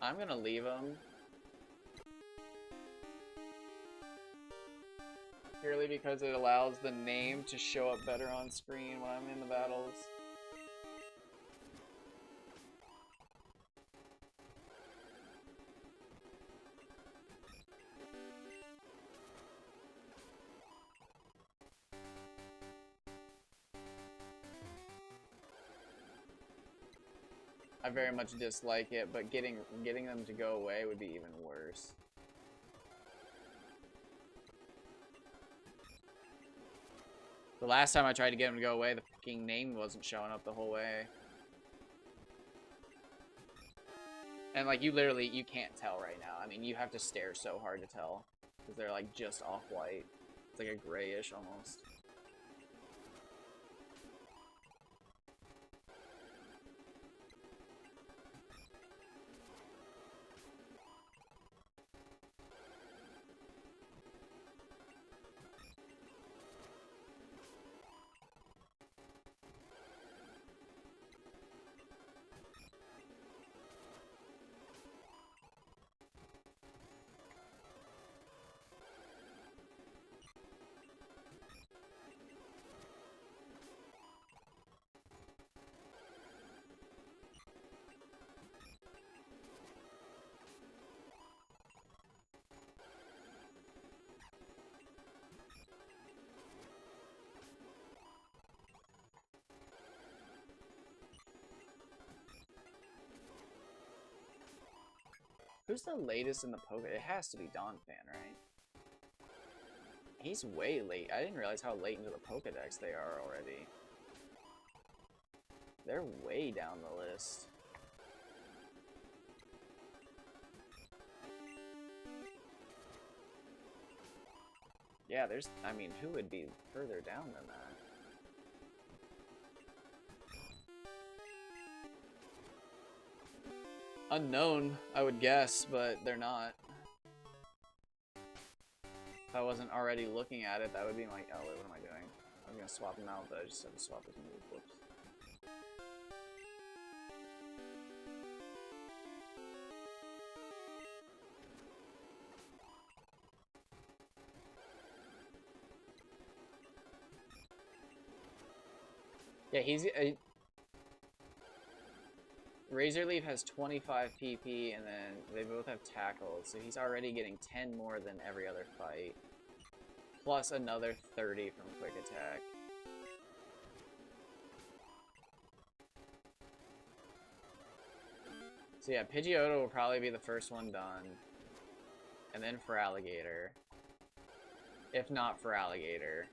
A: I'm gonna leave them. Purely because it allows the name to show up better on screen when I'm in the battles. I very much dislike it, but getting them to go away would be even worse. The last time I tried to get them to go away, the fucking name wasn't showing up the whole way. And like, you can't tell right now. I mean, you have to stare so hard to tell. Because they're like just off-white. It's like a grayish almost. Who's the latest in the Poke? It has to be Donphan, right? He's way late. I didn't realize how late into the Pokedex they are already. They're way down the list. Yeah, there's... I mean, who would be further down than that? Unknown, I would guess, but they're not. If I wasn't already looking at it, that would be my... Oh, wait, what am I doing? I'm gonna swap them out, but I just have to swap this move. Whoops. Yeah, he's... Razor Leaf has 25 PP, and then they both have tackles, so he's already getting 10 more than every other fight. Plus another 30 from Quick Attack. So yeah, Pidgeotto will probably be the first one done. And then Feraligatr. If not Feraligatr.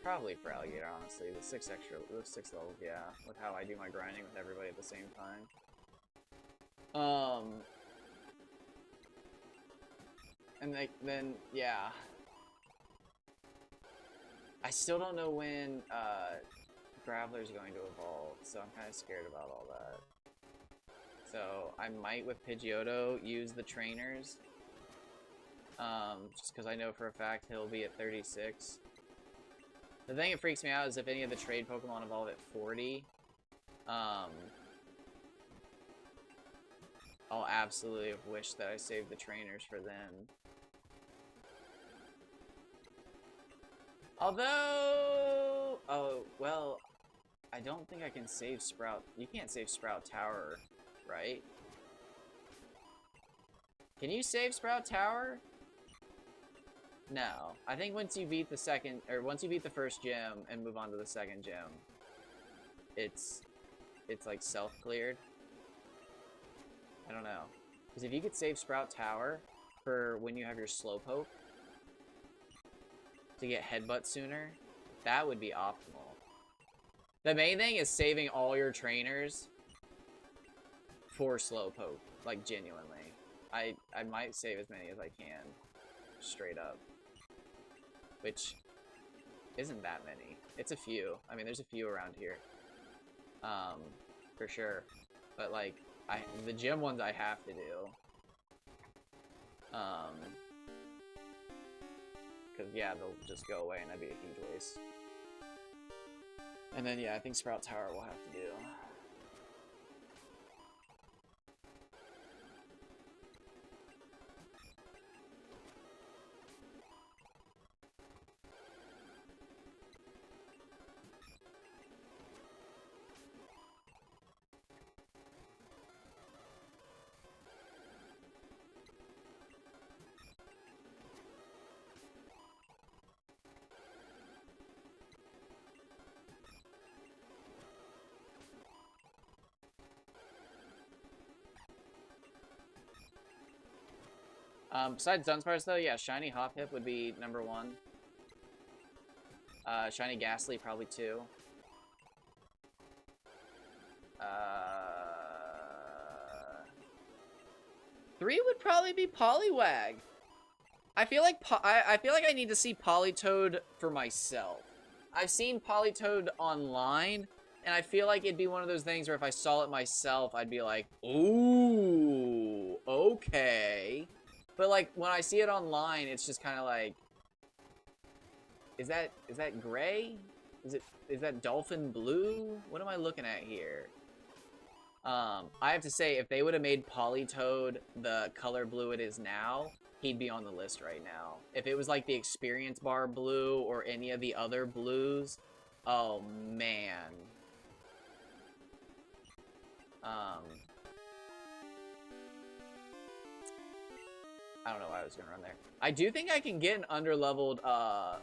A: Probably Feraligatr, honestly. The 6 levels, yeah. With how I do my grinding with everybody at the same time. And then, yeah. I still don't know when, Graveler's going to evolve, so I'm kind of scared about all that. So, I might, with Pidgeotto, use the trainers. Just because I know for a fact he'll be at 36. The thing that freaks me out is if any of the trade Pokemon evolve at 40, I'll absolutely have wished that I saved the trainers for them. Although, oh, well, I don't think I can save Sprout. You can't save Sprout Tower, right? Can you save Sprout Tower? No. I think once you beat once you beat the first gym and move on to the second gym, it's like self-cleared. I don't know. Because if you could save Sprout Tower for when you have your Slowpoke to get Headbutt sooner, that would be optimal. The main thing is saving all your trainers for Slowpoke, like genuinely. I might save as many as I can. straight up. Which isn't that many. It's a few. I mean, there's a few around here. For sure. But, like, the gym ones I have to do. Because, yeah, they'll just go away and that'd be a huge waste. And then, yeah, I think Sprout Tower we'll have to do. Besides Dunsparce, though, yeah, Shiny Hoppip would be number 1. Shiny Ghastly, probably 2. 3 would probably be Poliwag. I feel like I feel like I need to see Politoed for myself. I've seen Politoed online, and I feel like it'd be one of those things where if I saw it myself, I'd be like, ooh, okay. But, like, when I see it online, it's just kind of like, is that gray? Is that dolphin blue? What am I looking at here? I have to say, if they would have made Politoed the color blue it is now, he'd be on the list right now. If it was like the Experience Bar blue or any of the other blues, oh man. I don't know why I was gonna run there. I do think I can get an underleveled, what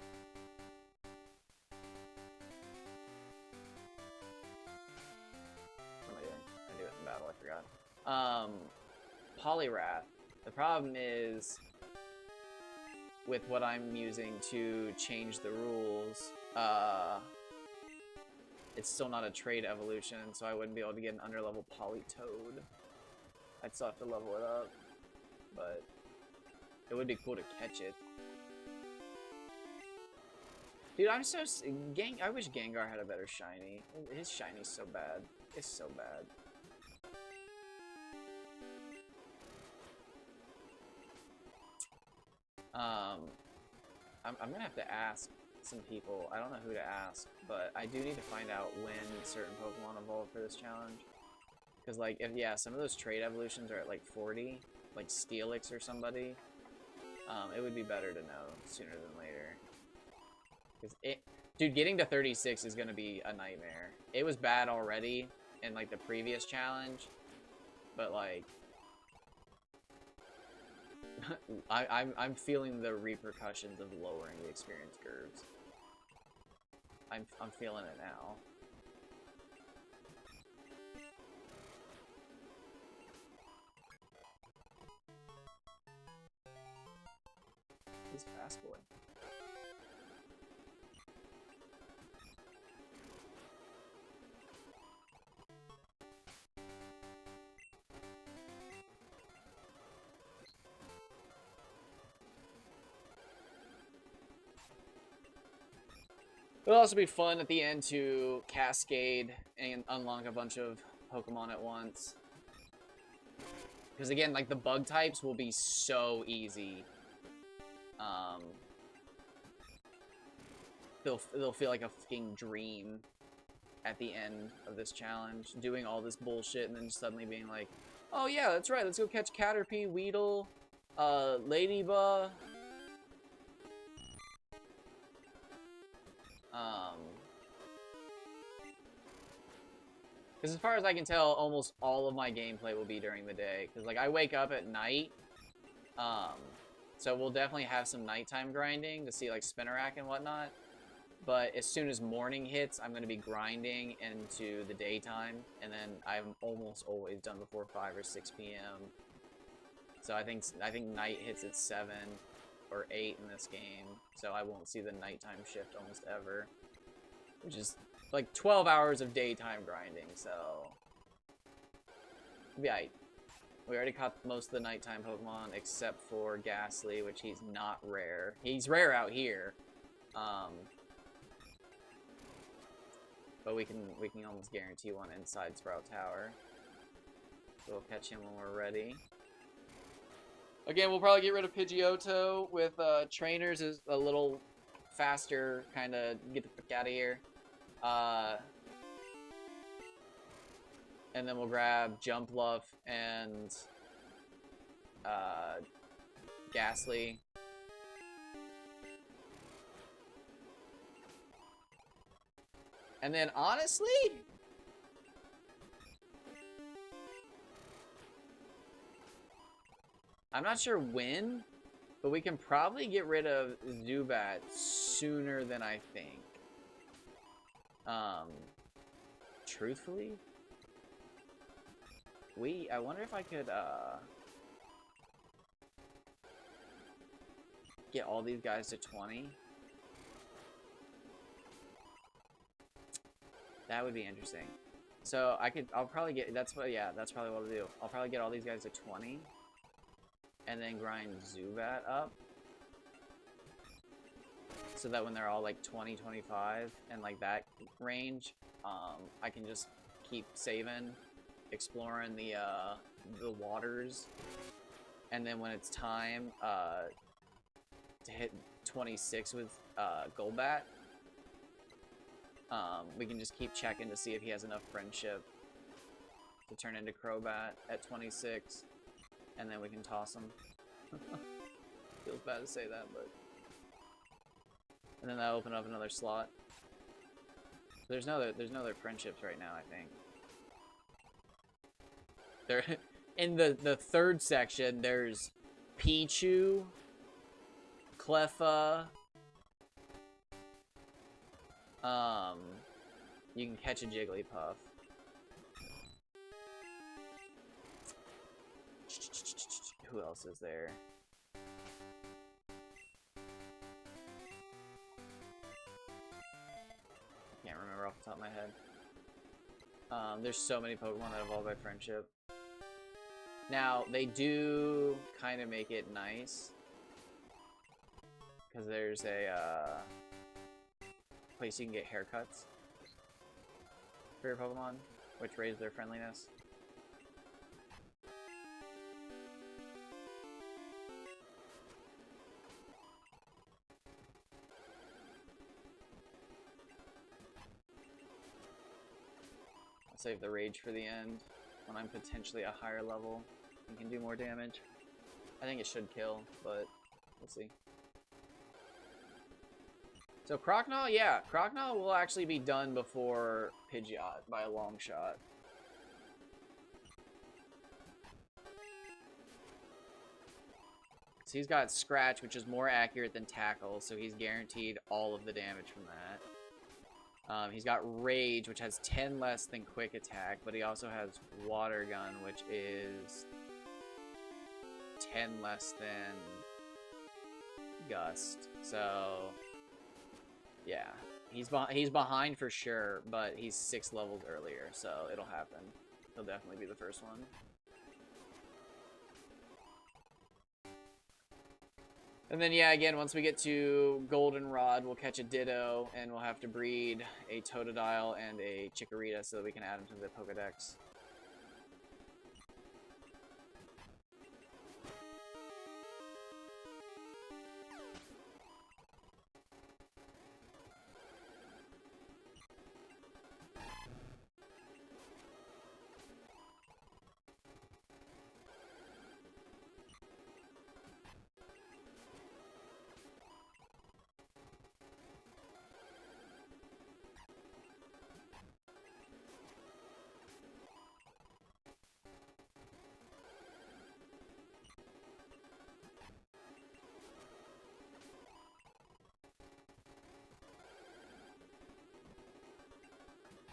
A: am I doing? I do it in battle, I forgot. Poliwrath. The problem is, with what I'm using to change the rules, it's still not a trade evolution, so I wouldn't be able to get an underlevel Politoed. I'd still have to level it up, but it would be cool to catch it. Dude, I'm so... I wish Gengar had a better shiny. His shiny's so bad. It's so bad. I'm gonna have to ask some people. I don't know who to ask, but I do need to find out when certain Pokemon evolve for this challenge. Because, like, if, yeah, some of those trade evolutions are at, like, 40, like Steelix or somebody, it would be better to know sooner than later. Because dude, getting to 36 is gonna be a nightmare. It was bad already in, like, the previous challenge, but, like, I'm feeling the repercussions of lowering the experience curves. I'm feeling it now. He's a fast boy. It'll also be fun at the end to cascade and unlock a bunch of Pokemon at once. Because again, like, the bug types will be so easy. They'll feel like a fucking dream at the end of this challenge. Doing all this bullshit and then suddenly being like, oh yeah, that's right, let's go catch Caterpie, Weedle, Ladybug. Because as far as I can tell, almost all of my gameplay will be during the day. Because, like, I wake up at night. So we'll definitely have some nighttime grinding to see, like, Spinarak and whatnot. But as soon as morning hits, I'm going to be grinding into the daytime. And then I'm almost always done before 5 or 6 p.m. So I think night hits at 7 or 8 in this game. So I won't see the nighttime shift almost ever. Which is like 12 hours of daytime grinding, so... Yeah. We already caught most of the nighttime Pokemon except for Ghastly, which he's not rare. He's rare out here. But we can almost guarantee one inside Sprout Tower. So we'll catch him when we're ready. Again, we'll probably get rid of Pidgeotto with trainers is a little faster, kind of get the fuck out of here. And then we'll grab Jumpluff and Ghastly. And then, honestly, I'm not sure when, but we can probably get rid of Zubat sooner than I think. Truthfully, I wonder if I could, get all these guys to 20. That would be interesting. So I'll probably get, that's probably what I'll do. I'll probably get all these guys to 20. And then grind Zubat up. So that when they're all like 20, 25, and like that range, I can just keep saving, exploring the waters. And then when it's time to hit 26 with Golbat, we can just keep checking to see if he has enough friendship to turn into Crobat at 26, and then we can toss him. Feels bad to say that, but... And then that'll open up another slot. There's no other friendships right now, I think. There, in the third section, there's Pichu, Cleffa. You can catch a Jigglypuff. Who else is there? I can't remember off the top of my head. There's so many Pokemon that evolve by friendship. Now, they do kind of make it nice. Because there's a place you can get haircuts for your Pokemon, which raise their friendliness. I'll save the rage for the end when I'm potentially a higher level and can do more damage. I think it should kill, but we'll see. So Croconaw, yeah, Croconaw will actually be done before Pidgeot by a long shot. So he's got Scratch, which is more accurate than Tackle, so he's guaranteed all of the damage from that. He's got Rage, which has 10 less than Quick Attack, but he also has Water Gun, which is 10 less than Gust. So... yeah, he's behind for sure, but he's 6 levels earlier, so it'll happen. He'll definitely be the first one. And then, yeah, again, once we get to Goldenrod, we'll catch a Ditto, and we'll have to breed a Totodile and a Chikorita so that we can add them to the Pokedex.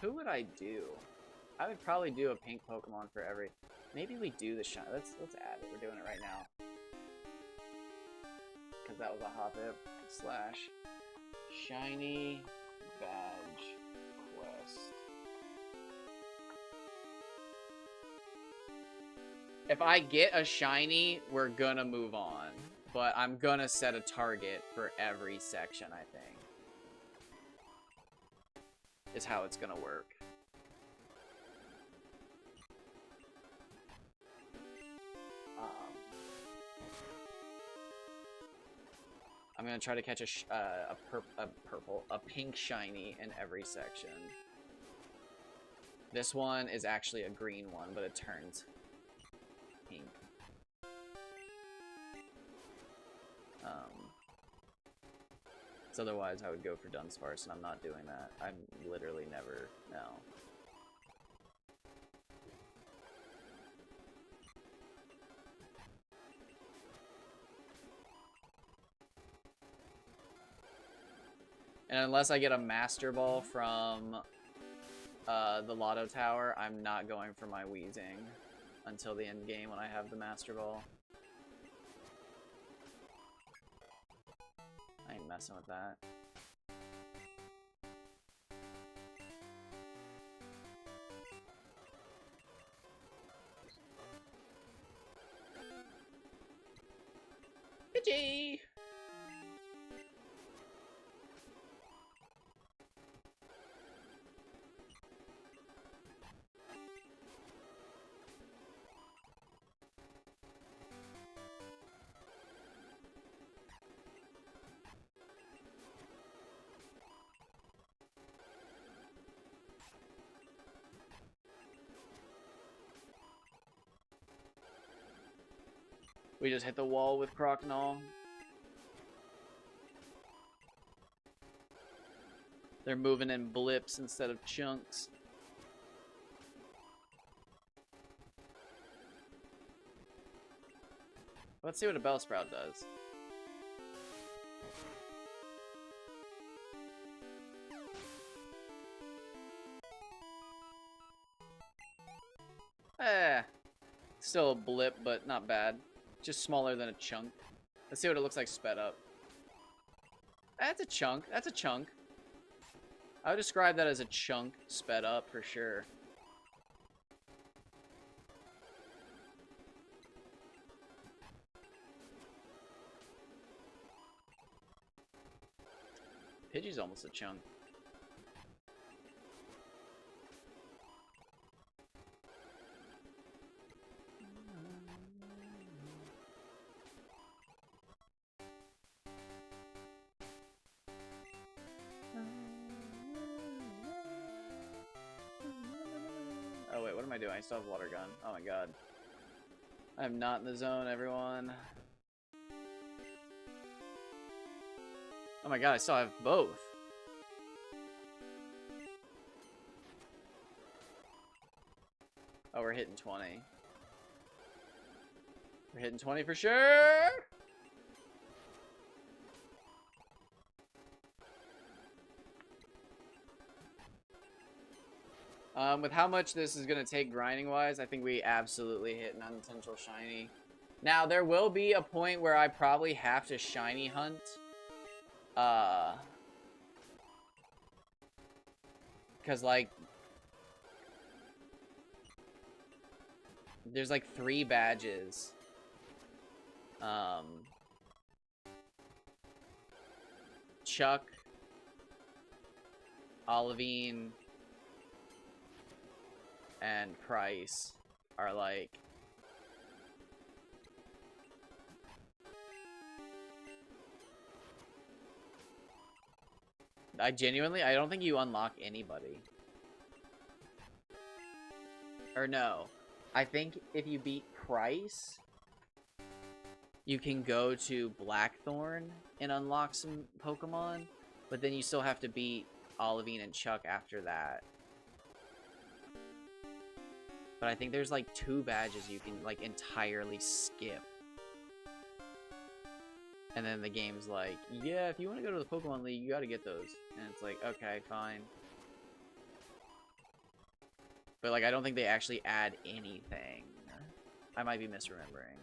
A: Who would I do? I would probably do a pink Pokemon for every... maybe we do the shiny. Let's add it. We're doing it right now. Because that was a Hoppip / shiny badge quest. If I get a shiny, we're gonna move on. But I'm gonna set a target for every section, I think. Is how it's gonna work. I'm gonna try to catch a pink shiny in every section. This one is actually a green one, but it turns pink. So otherwise I would go for Dunsparce, and I'm not doing that. I'm literally never, no. And unless I get a Master Ball from the Lotto Tower, I'm not going for my Weezing until the end game when I have the Master Ball. I ain't messing with that. Pidgey! We just hit the wall with Croconaw. They're moving in blips instead of chunks. Let's see what a Bellsprout does. Still a blip, but not bad. Just smaller than a chunk. Let's see what it looks like sped up. That's a chunk. That's a chunk. I would describe that as a chunk sped up for sure. Pidgey's almost a chunk. Oh wait, what am I doing? I still have water gun. Oh my god. I'm not in the zone, everyone. Oh my god, I still have both. Oh, we're hitting 20. We're hitting 20 for sure! With how much this is going to take grinding-wise, I think we absolutely hit an unintentional shiny. Now, there will be a point where I probably have to shiny hunt. Because, like, there's, like, 3 badges. Chuck, Olivine, and Price are, like... I don't think you unlock anybody. Or no. I think if you beat Price, you can go to Blackthorn and unlock some Pokemon, but then you still have to beat Olivine and Chuck after that. But I think there's like 2 badges you can like entirely skip. And then the game's like, yeah, if you want to go to the Pokemon League, you gotta get those. And it's like, okay, fine. But like, I don't think they actually add anything. I might be misremembering.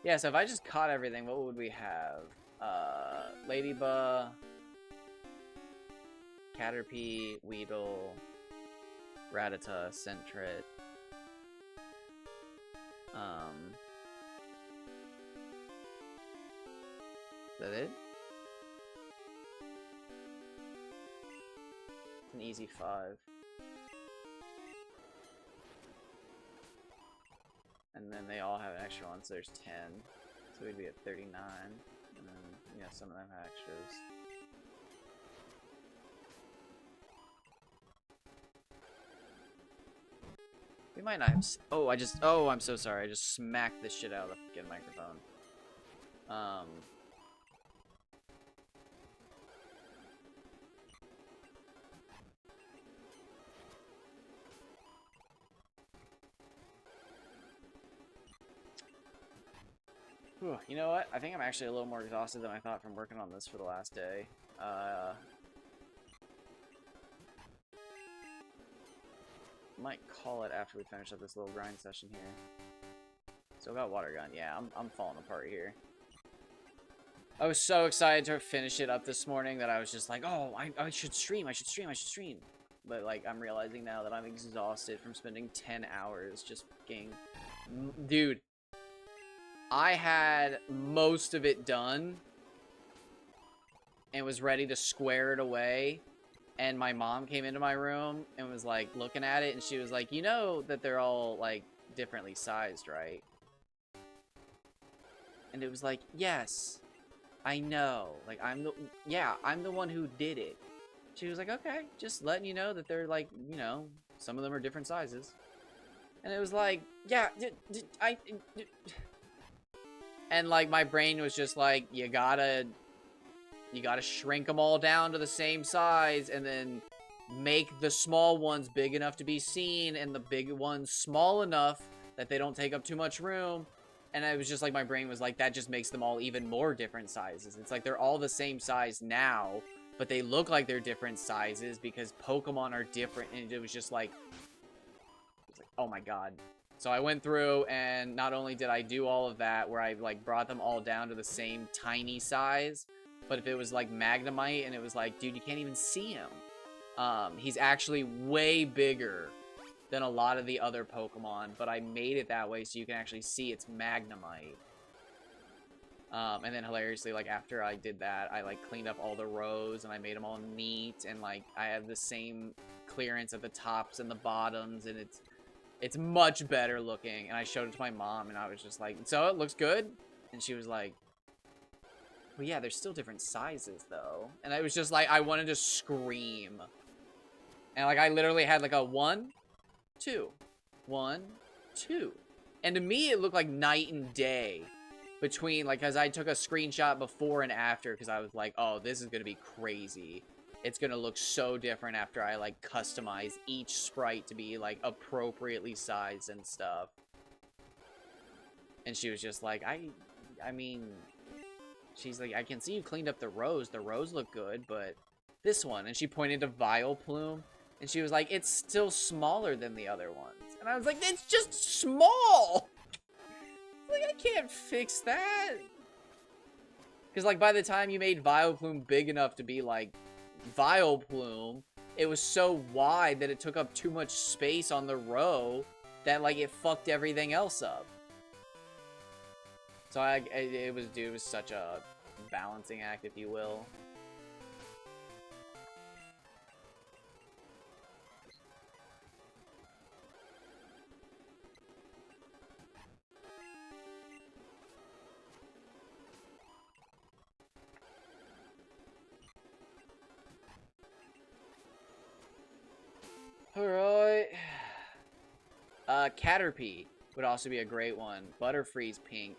A: Yeah, so if I just caught everything, what would we have? Ladybug, Caterpie, Weedle, Rattata, Sentret. Is that it? It's an easy 5. And then they all have an extra one, so there's 10. So we'd be at 39. And then, you know, some of them have extras. We might not have... Oh, Oh, I'm so sorry. I just smacked the shit out of the fucking microphone. You know what? I think I'm actually a little more exhausted than I thought from working on this for the last day. Might call it after we finish up this little grind session here. Still got water gun. Yeah, I'm falling apart here. I was so excited to finish it up this morning that I was just like, oh, I should stream, I should stream. But, like, I'm realizing now that I'm exhausted from spending 10 hours just fucking... Dude, I had most of it done and was ready to square it away. And my mom came into my room and was, like, looking at it. And she was like, you know that they're all, like, differently sized, right? And it was like, yes, I know. Like, I'm the one who did it. She was like, okay, just letting you know that they're, like, you know, some of them are different sizes. And it was like, yeah, and, like, my brain was just like, you gotta shrink them all down to the same size and then make the small ones big enough to be seen and the big ones small enough that they don't take up too much room. And I was just like, my brain was like, that just makes them all even more different sizes. It's like they're all the same size now, but they look like they're different sizes because Pokemon are different. And it was just like, oh my god. So I went through and not only did I do all of that where I, like, brought them all down to the same tiny size, but if it was like Magnemite and it was like, dude, you can't even see him. He's actually way bigger than a lot of the other Pokemon, but I made it that way so you can actually see it's Magnemite. And then hilariously, like, after I did that, I, like, cleaned up all the rows and I made them all neat, and, like, I have the same clearance at the tops and the bottoms, and it's much better looking. And I showed it to my mom and I was just like, so it looks good? And she was like, well, yeah, there's still different sizes though. And I was just like, I wanted to scream. And, like, I literally had, like, a 1, 2, 1, 2. And to me, it looked like night and day between, like, because I took a screenshot before and after because I was like, oh, this is going to be crazy. It's going to look so different after I, like, customize each sprite to be, like, appropriately sized and stuff. And she was just like, I mean, she's like, I can see you cleaned up the rows. The rows look good, but this one. And she pointed to Vileplume. And she was like, it's still smaller than the other ones. And I was like, it's just small! Like, I can't fix that. Because, like, by the time you made Vileplume big enough to be, like, Vileplume, it was so wide that it took up too much space on the row that, like, it fucked everything else up. So, it was such a balancing act, if you will. Alright. Caterpie would also be a great one. Butterfree's pink.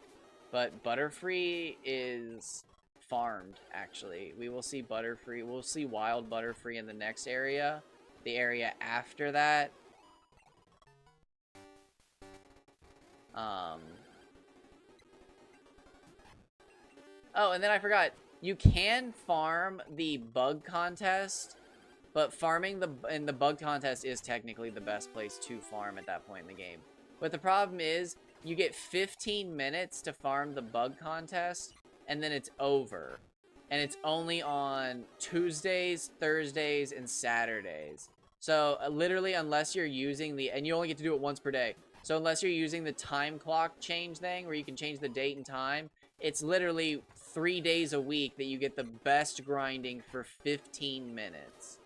A: But Butterfree is farmed, actually. We will see Butterfree. We'll see wild Butterfree in the next area. The area after that. Oh, and then I forgot. You can farm the bug contest, But farming in the bug contest is technically the best place to farm at that point in the game. But the problem is, you get 15 minutes to farm the bug contest, and then it's over. And it's only on Tuesdays, Thursdays, and Saturdays. So, literally, unless you're using the... And you only get to do it once per day. So, unless you're using the time clock change thing, where you can change the date and time, it's literally 3 days a week that you get the best grinding for 15 minutes.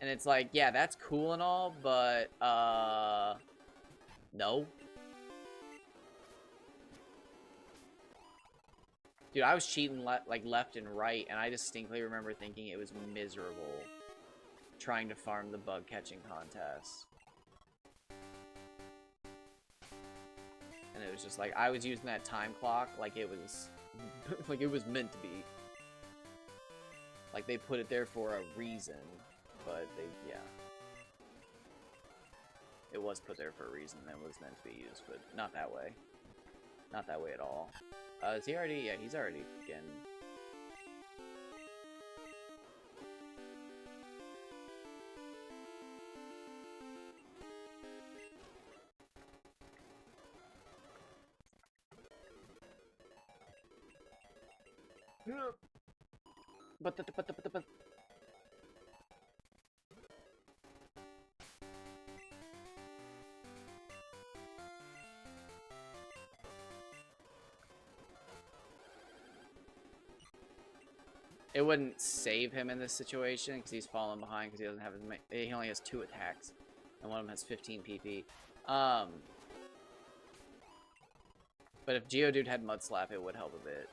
A: And it's like, yeah, that's cool and all, but, no. Dude, I was cheating like left and right, and I distinctly remember thinking it was miserable trying to farm the bug catching contest. And it was just like, I was using that time clock like it was, like it was meant to be. Like they put it there for a reason, but they, yeah. It was put there for a reason and was meant to be used, but not that way. Not that way at all. Is he already? Yeah, he's already again. But it wouldn't save him in this situation because he's falling behind because he doesn't have as many. He only has 2 attacks, and one of them has 15 PP. But if Geodude had Mud Slap, it would help a bit.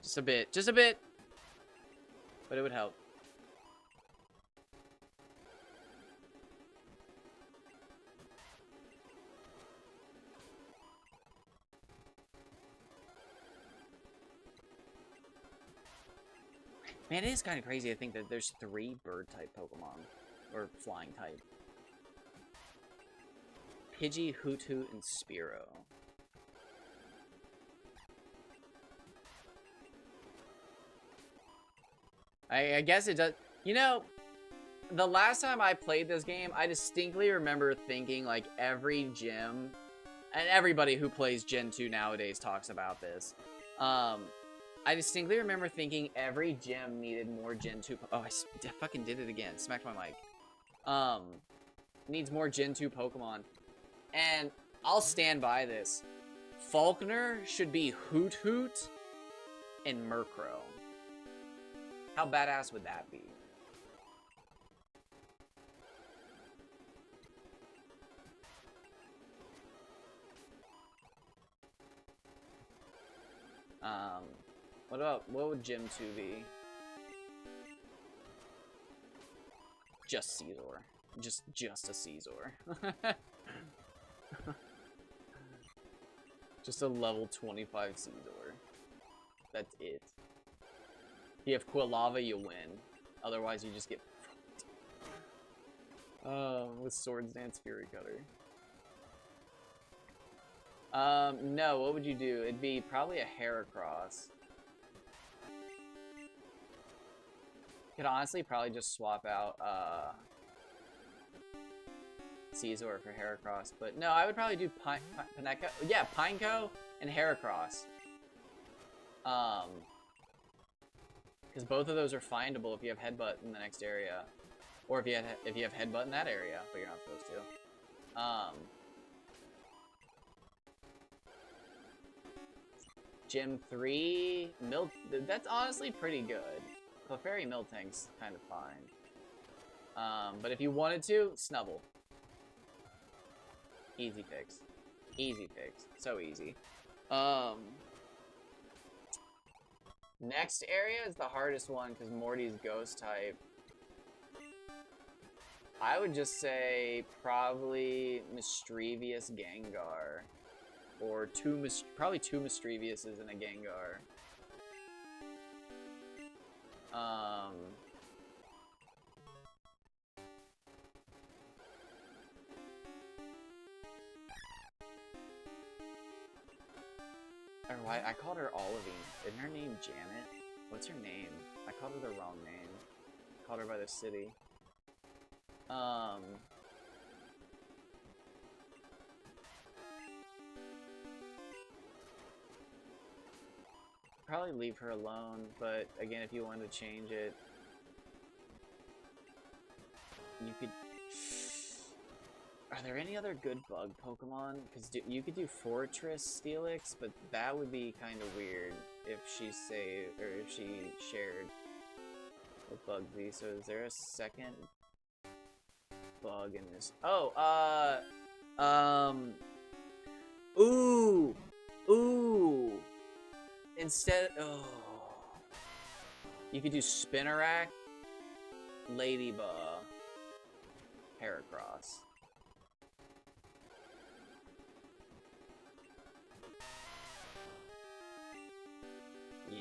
A: Just a bit. Just a bit! But it would help. Man, it is kind of crazy to think that there's 3 bird-type Pokemon. Or flying-type. Pidgey, Hoot Hoot, and Spearow. I guess it does. You know, the last time I played this game, I distinctly remember thinking, like, every gym, and everybody who plays Gen 2 nowadays talks about this. I distinctly remember thinking every gym needed more Gen 2. Oh, I fucking did it again. Smacked my mic. Needs more Gen 2 Pokemon. And I'll stand by this. Falkner should be Hoot Hoot and Murkrow. How badass would that be? What would Gym 2 be? Just Caesar. Just a Caesar. Just a level 25 Caesar. That's it. If you have Quilava, you win. Otherwise, you just get fucked. With Swords Dance Fury Cutter. No, what would you do? It'd be probably a Heracross. Could honestly probably just swap out, Caesar for Heracross. But no, I would probably do Pineco. Yeah, Pineco and Heracross. Because both of those are findable if you have Headbutt in the next area. Or if you have Headbutt in that area, but you're not supposed to. Gym 3, that's honestly pretty good. Clefairy Miltank's kind of fine. But if you wanted to, Snubbull. Easy fix. Easy fix. So easy. Next area is the hardest one because Morty's Ghost type. I would just say probably Mischievous Gengar. Or probably 2 Mischievouses and a Gengar. Or why I called her Olivine. Isn't her name Janet? What's her name? I called her the wrong name. Called her by the city. Probably leave her alone, but again, if you wanted to change it, you could... Are there any other good bug Pokemon? Because you could do Fortress Steelix, but that would be kind of weird if she saved, or if she shared with Bugsy. So is there a second bug in this? Oh, ooh. Instead, you could do Spinarak, Ladybug, Heracross. Yeah.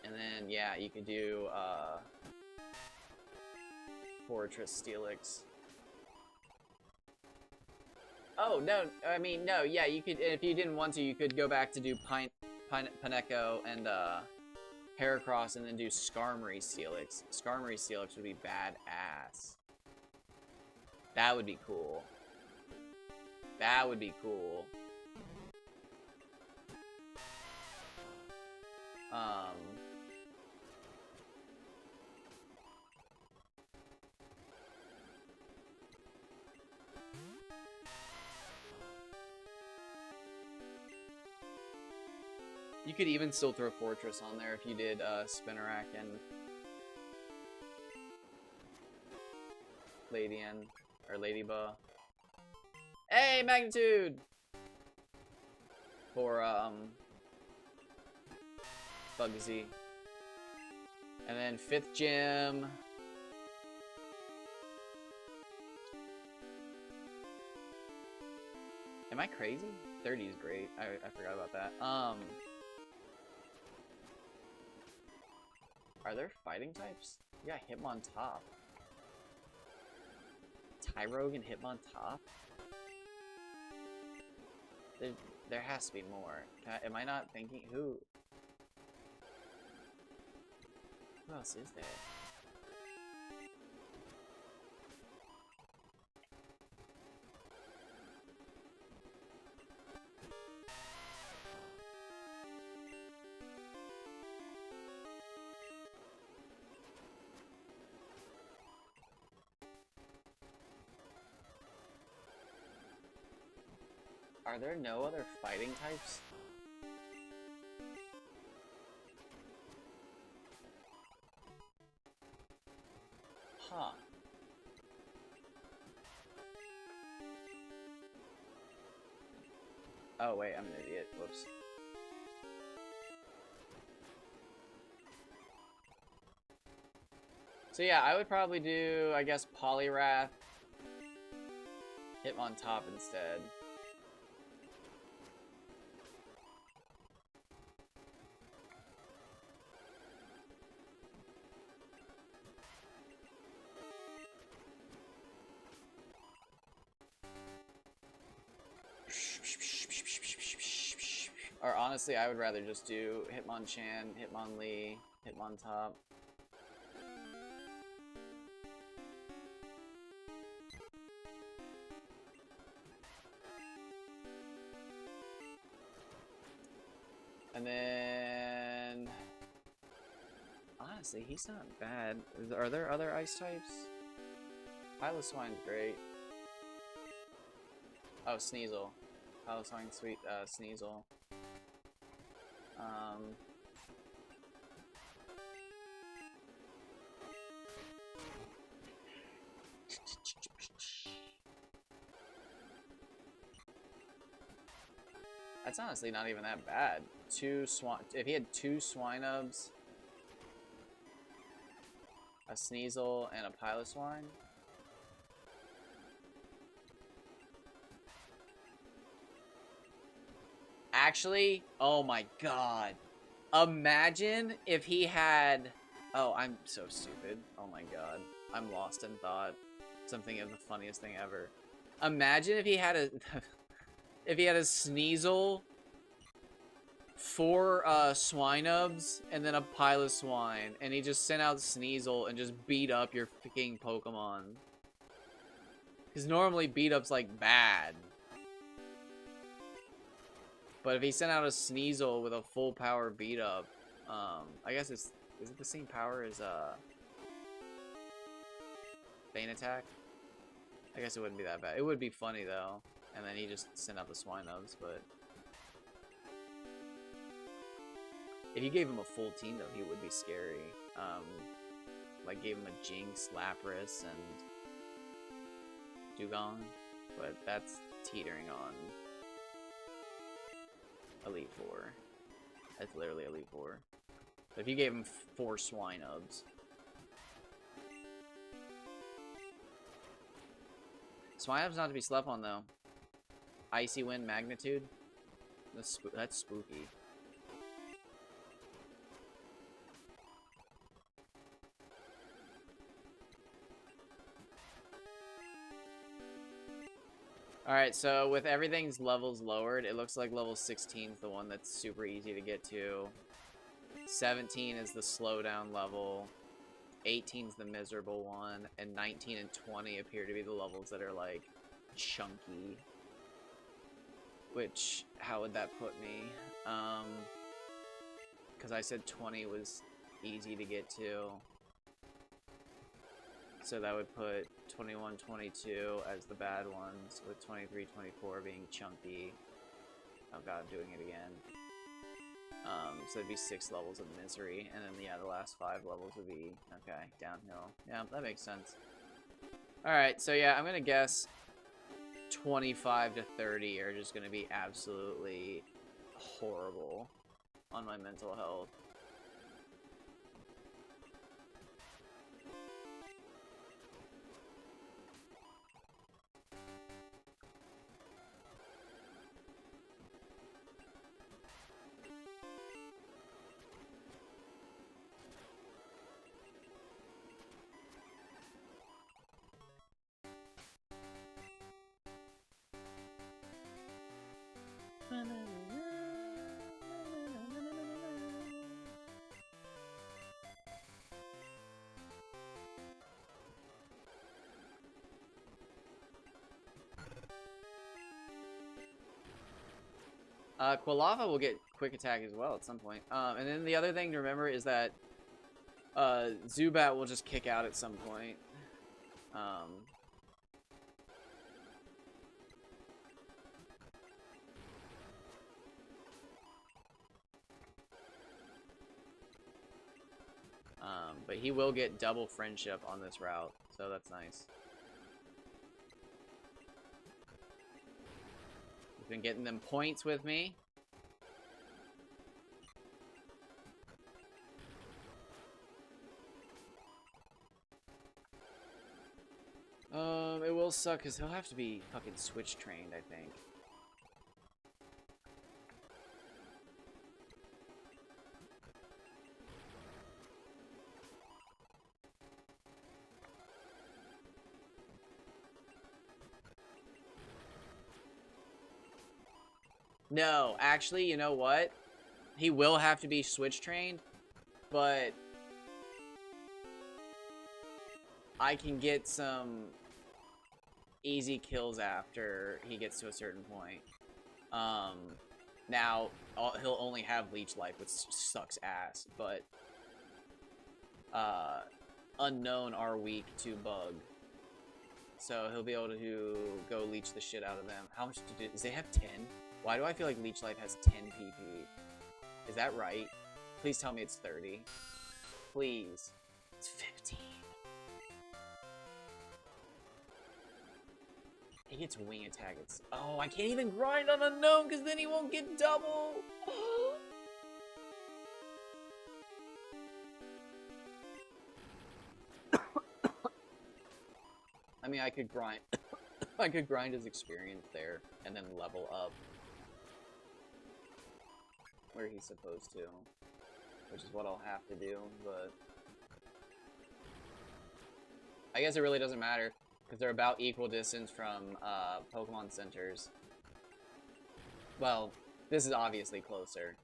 A: And then, yeah, you could do, Fortress Steelix. Oh, no, I mean, no, yeah, you could, if you didn't want to, you could go back to do Pineco and, Heracross and then do Skarmory Steelix. Skarmory Steelix would be badass. That would be cool. That would be cool. You could even still throw Fortress on there if you did Spinarak and Ladian or Ladybug. Hey, Magnitude! For Bugsy. And then 5th gym. Am I crazy? 30 is great. I forgot about that. Are there fighting types? Yeah, Hitmontop. Tyrogue and Hitmontop? There has to be more. Am I not thinking? Who else is there? Are there no other fighting types? Huh. Oh wait, I'm an idiot. Whoops. So yeah, I would probably do, I guess, Poliwrath, Hitmontop instead. Or honestly, I would rather just do Hitmonchan, Hitmonlee, Hitmontop. And then... Honestly, he's not bad. Are there other ice types? Piloswine's great. Oh, Sneasel. Piloswine, sweet, Sneasel. That's honestly not even that bad. If he had 2 Swinubs, a Sneasel, and a Piloswine. Actually, oh my god. Imagine if he had... Oh, I'm so stupid. Oh my god. I'm lost in thought. Something of the funniest thing ever. Imagine if he had a... if he had a Sneasel, 4 Swinubs, and then a pile of swine, and he just sent out Sneasel and just beat up your fucking Pokemon. Because normally beat up's like bad. But if he sent out a Sneasel with a full power beat up, I guess is it the same power as Bane Attack? I guess it wouldn't be that bad. It would be funny though. And then he just sent out the Swinubs, but if you gave him a full team though, he would be scary. Like gave him a Jinx, Lapras, and Dugong, but that's teetering on Elite Four. That's literally Elite Four. But if you gave him 4 Swinubs. Swinub's not to be slept on though. Icy Wind Magnitude. That's spooky. Alright, so with everything's levels lowered, it looks like level 16 is the one that's super easy to get to. 17 is the slowdown level. 18 is the miserable one. And 19 and 20 appear to be the levels that are, like, chunky. Which, how would that put me? Because I said 20 was easy to get to. So that would put 21, 22 as the bad ones, with 23, 24 being chunky. Oh god, I'm doing it again. So it'd be 6 levels of misery, and then, yeah, the last 5 levels would be, okay, downhill. Yeah, that makes sense. Alright, so yeah, I'm gonna guess 25 to 30 are just gonna be absolutely horrible on my mental health. Quilava will get quick attack as well at some point. And then the other thing to remember is that Zubat will just kick out at some point. But he will get double friendship on this route, so that's nice. He's been getting them points with me. It will suck because he'll have to be fucking switch trained, I think. No, actually, you know what? He will have to be switch trained, but I can get some easy kills after he gets to a certain point. Now, he'll only have Leech Life, which sucks ass, but Unknown are weak to Bug. So he'll be able to go leech the shit out of them. How much does they have 10? Why do I feel like Leech Life has 10 PP? Is that right? Please tell me it's 30. Please. It's 15. He gets wing attack. Oh, I can't even grind on Unknown because then he won't get double. I mean, I could grind. I could grind his experience there and then level up where he's supposed to. which is what I'll have to do, but I guess it really doesn't matter, because they're about equal distance from Pokemon centers. Well, this is obviously closer.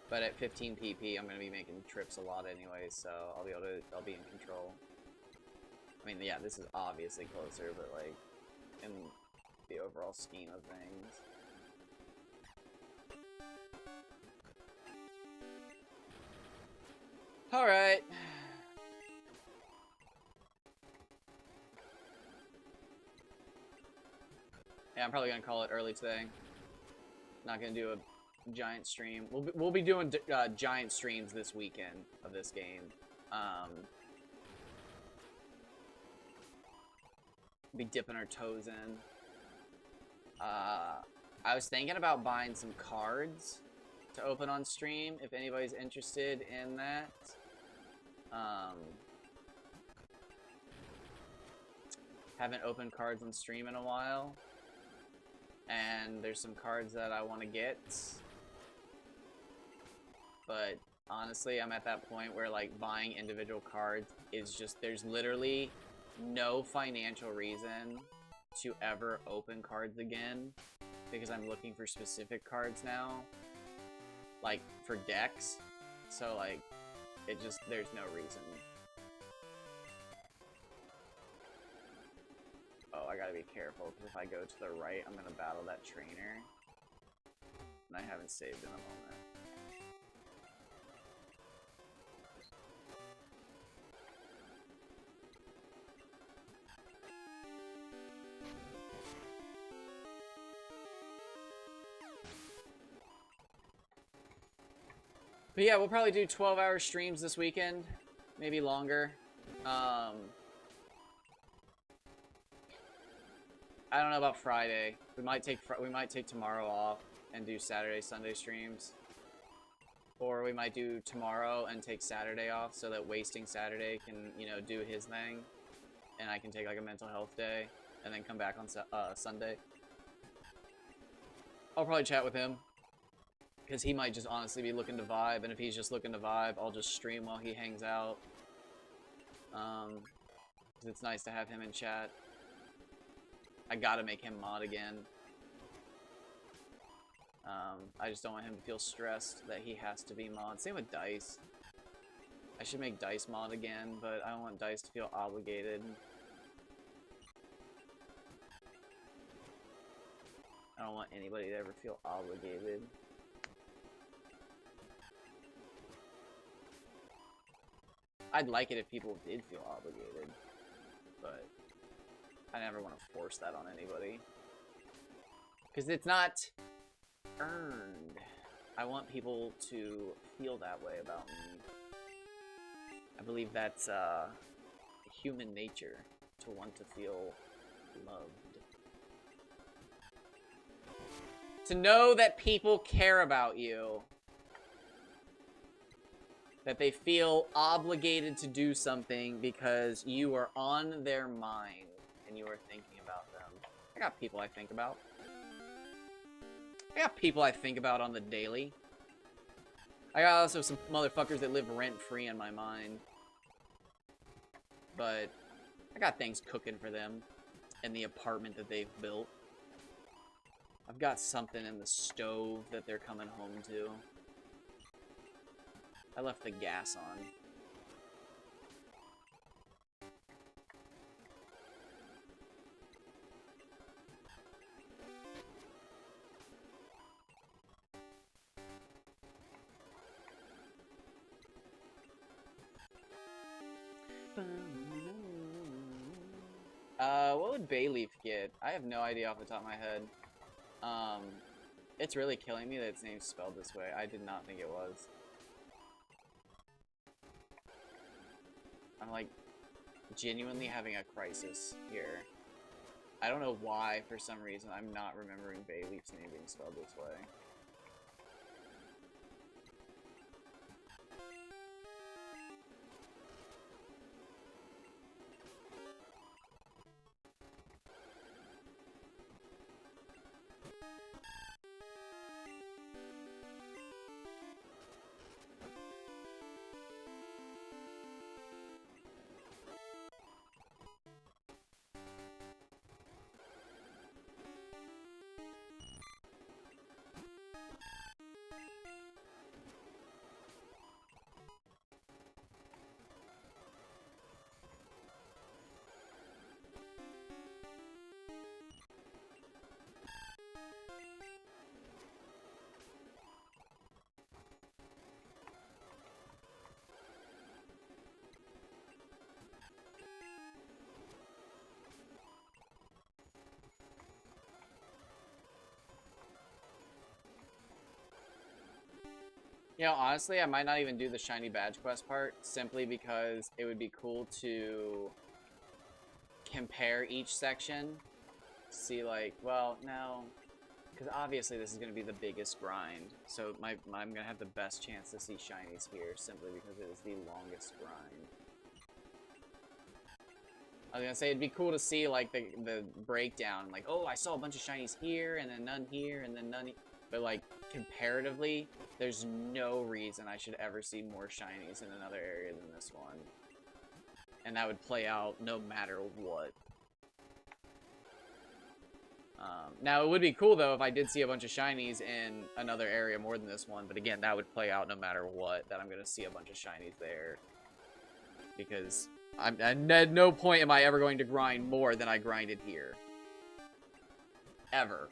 A: But at 15 PP, I'm going to be making trips a lot anyway, so I'll be in control. I mean, yeah, this is obviously closer, but, like, in the overall scheme of things. Alright. Yeah, I'm probably going to call it early today. Not going to do a giant stream. We'll be doing giant streams this weekend of this game. Be dipping our toes in. I was thinking about buying some cards to open on stream if anybody's interested in that. Haven't opened cards on stream in a while, and there's some cards that I want to get, but honestly I'm at that point where, like, buying individual cards is just, there's literally no financial reason to ever open cards again, because I'm looking for specific cards now, like for decks, so like it just, there's no reason. Oh, I gotta be careful, because if I go to the right, I'm gonna battle that trainer, and I haven't saved in a moment. But yeah, we'll probably do 12-hour streams this weekend, maybe longer. I don't know about Friday. We might take tomorrow off and do Saturday, Sunday streams, or we might do tomorrow and take Saturday off so that Wasting Saturday can, you know, do his thing, and I can take like a mental health day and then come back on Sunday. I'll probably chat with him, because he might just honestly be looking to vibe, and if he's just looking to vibe, I'll just stream while he hangs out. 'Cause it's nice to have him in chat. I gotta make him mod again. I just don't want him to feel stressed that he has to be mod. Same with Dice. I should make Dice mod again, but I don't want Dice to feel obligated. I don't want anybody to ever feel obligated. I'd like it if people did feel obligated, but I never want to force that on anybody, because it's not earned. I want people to feel that way about me. I believe that's human nature, to want to feel loved. To know that people care about you. That they feel obligated to do something because you are on their mind and you are thinking about them. I got people I think about. I got people I think about on the daily. I got also some motherfuckers that live rent-free in my mind. But I got things cooking for them in the apartment that they've built. I've got something in the stove that they're coming home to. I left the gas on. What would Bayleaf get? I have no idea off the top of my head. It's really killing me that its name's spelled this way. I did not think it was. I'm like genuinely having a crisis here. I don't know why, for some reason, I'm not remembering Bayleaf's name being spelled this way. You know, honestly, I might not even do the shiny badge quest part, simply because it would be cool to compare each section. See, like, well, no, because obviously this is going to be the biggest grind, so I'm going to have the best chance to see shinies here, simply because it is the longest grind. I was going to say, it'd be cool to see, like, the breakdown, like, oh, I saw a bunch of shinies here, and then none here, and then none, but, like, comparatively, there's no reason I should ever see more shinies in another area than this one. And that would play out no matter what. Now, it would be cool, though, if I did see a bunch of shinies in another area more than this one. But again, that would play out no matter what, that I'm going to see a bunch of shinies there. Because at no point am I ever going to grind more than I grinded here. Ever.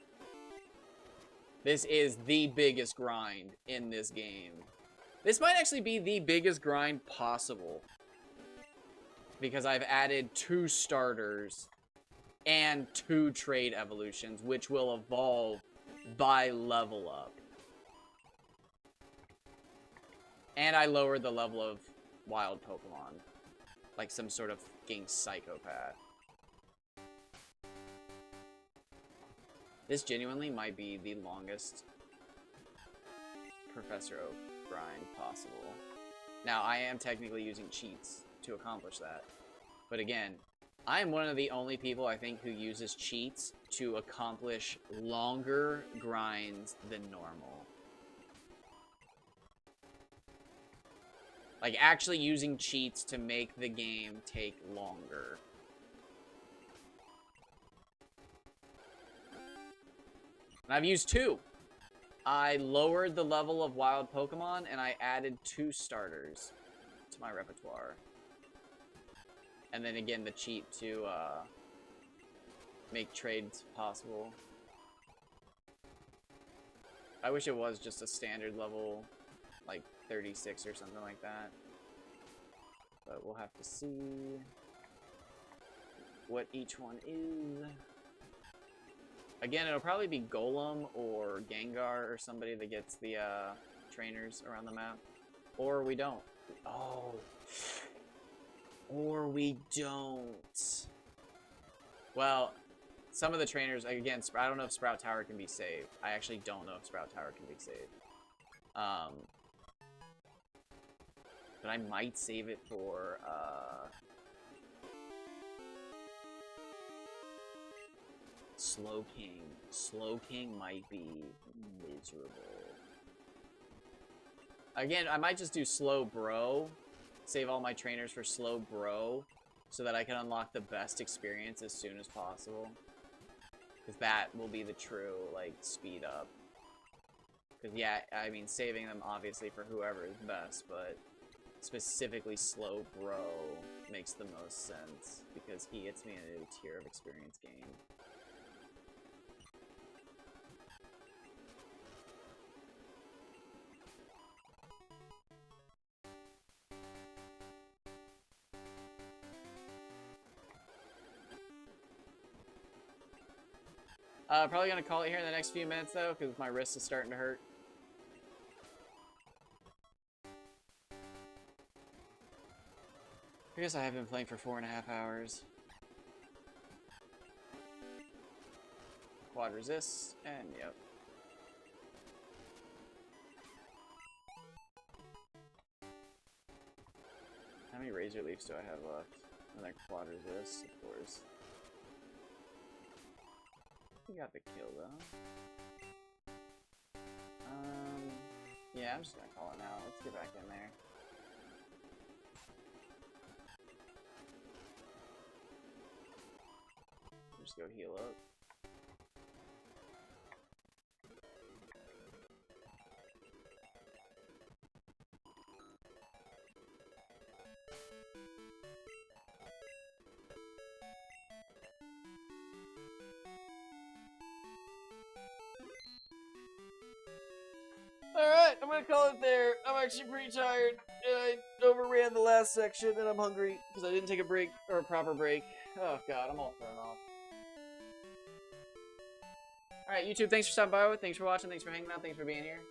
A: This is the biggest grind in this game. This might actually be the biggest grind possible. Because I've added 2 starters and 2 trade evolutions, which will evolve by level up. And I lowered the level of wild Pokemon. Like some sort of fucking psychopath. This genuinely might be the longest Professor Oak grind possible. Now, I am technically using cheats to accomplish that. But again, I am one of the only people, I think, who uses cheats to accomplish longer grinds than normal. Like, actually using cheats to make the game take longer. And I've used 2. I lowered the level of wild Pokemon, and I added 2 starters to my repertoire. And then again, the cheat to make trades possible. I wish it was just a standard level, like 36 or something like that. But we'll have to see what each one is. Again, it'll probably be Golem or Gengar or somebody that gets the trainers around the map. Or we don't. Oh. Or we don't. Well, some of the trainers, again, I don't know if Sprout Tower can be saved. I actually don't know if Sprout Tower can be saved. But I might save it for, Slowking. Slowking might be miserable. Again, I might just do Slowbro. Save all my trainers for Slowbro, so that I can unlock the best experience as soon as possible. Because that will be the true, like, speed up. Because, yeah, I mean, saving them, obviously, for whoever is best, but specifically Slowbro makes the most sense, because he gets me a new tier of experience gain. Probably gonna call it here in the next few minutes, though, because my wrist is starting to hurt. I guess I have been playing for 4.5 hours. Quad resist, and yep. How many Razor Leafs do I have left? And then quad resist, of course. We got the kill, though. Yeah, I'm just gonna call it now. Let's get back in there. Just go heal up. Alright, I'm gonna call it there. I'm actually pretty tired, and I overran the last section, and I'm hungry, because I didn't take a break, or a proper break. Oh god, I'm all thrown off. Alright, YouTube, thanks for stopping by. Thanks for watching, thanks for hanging out, thanks for being here.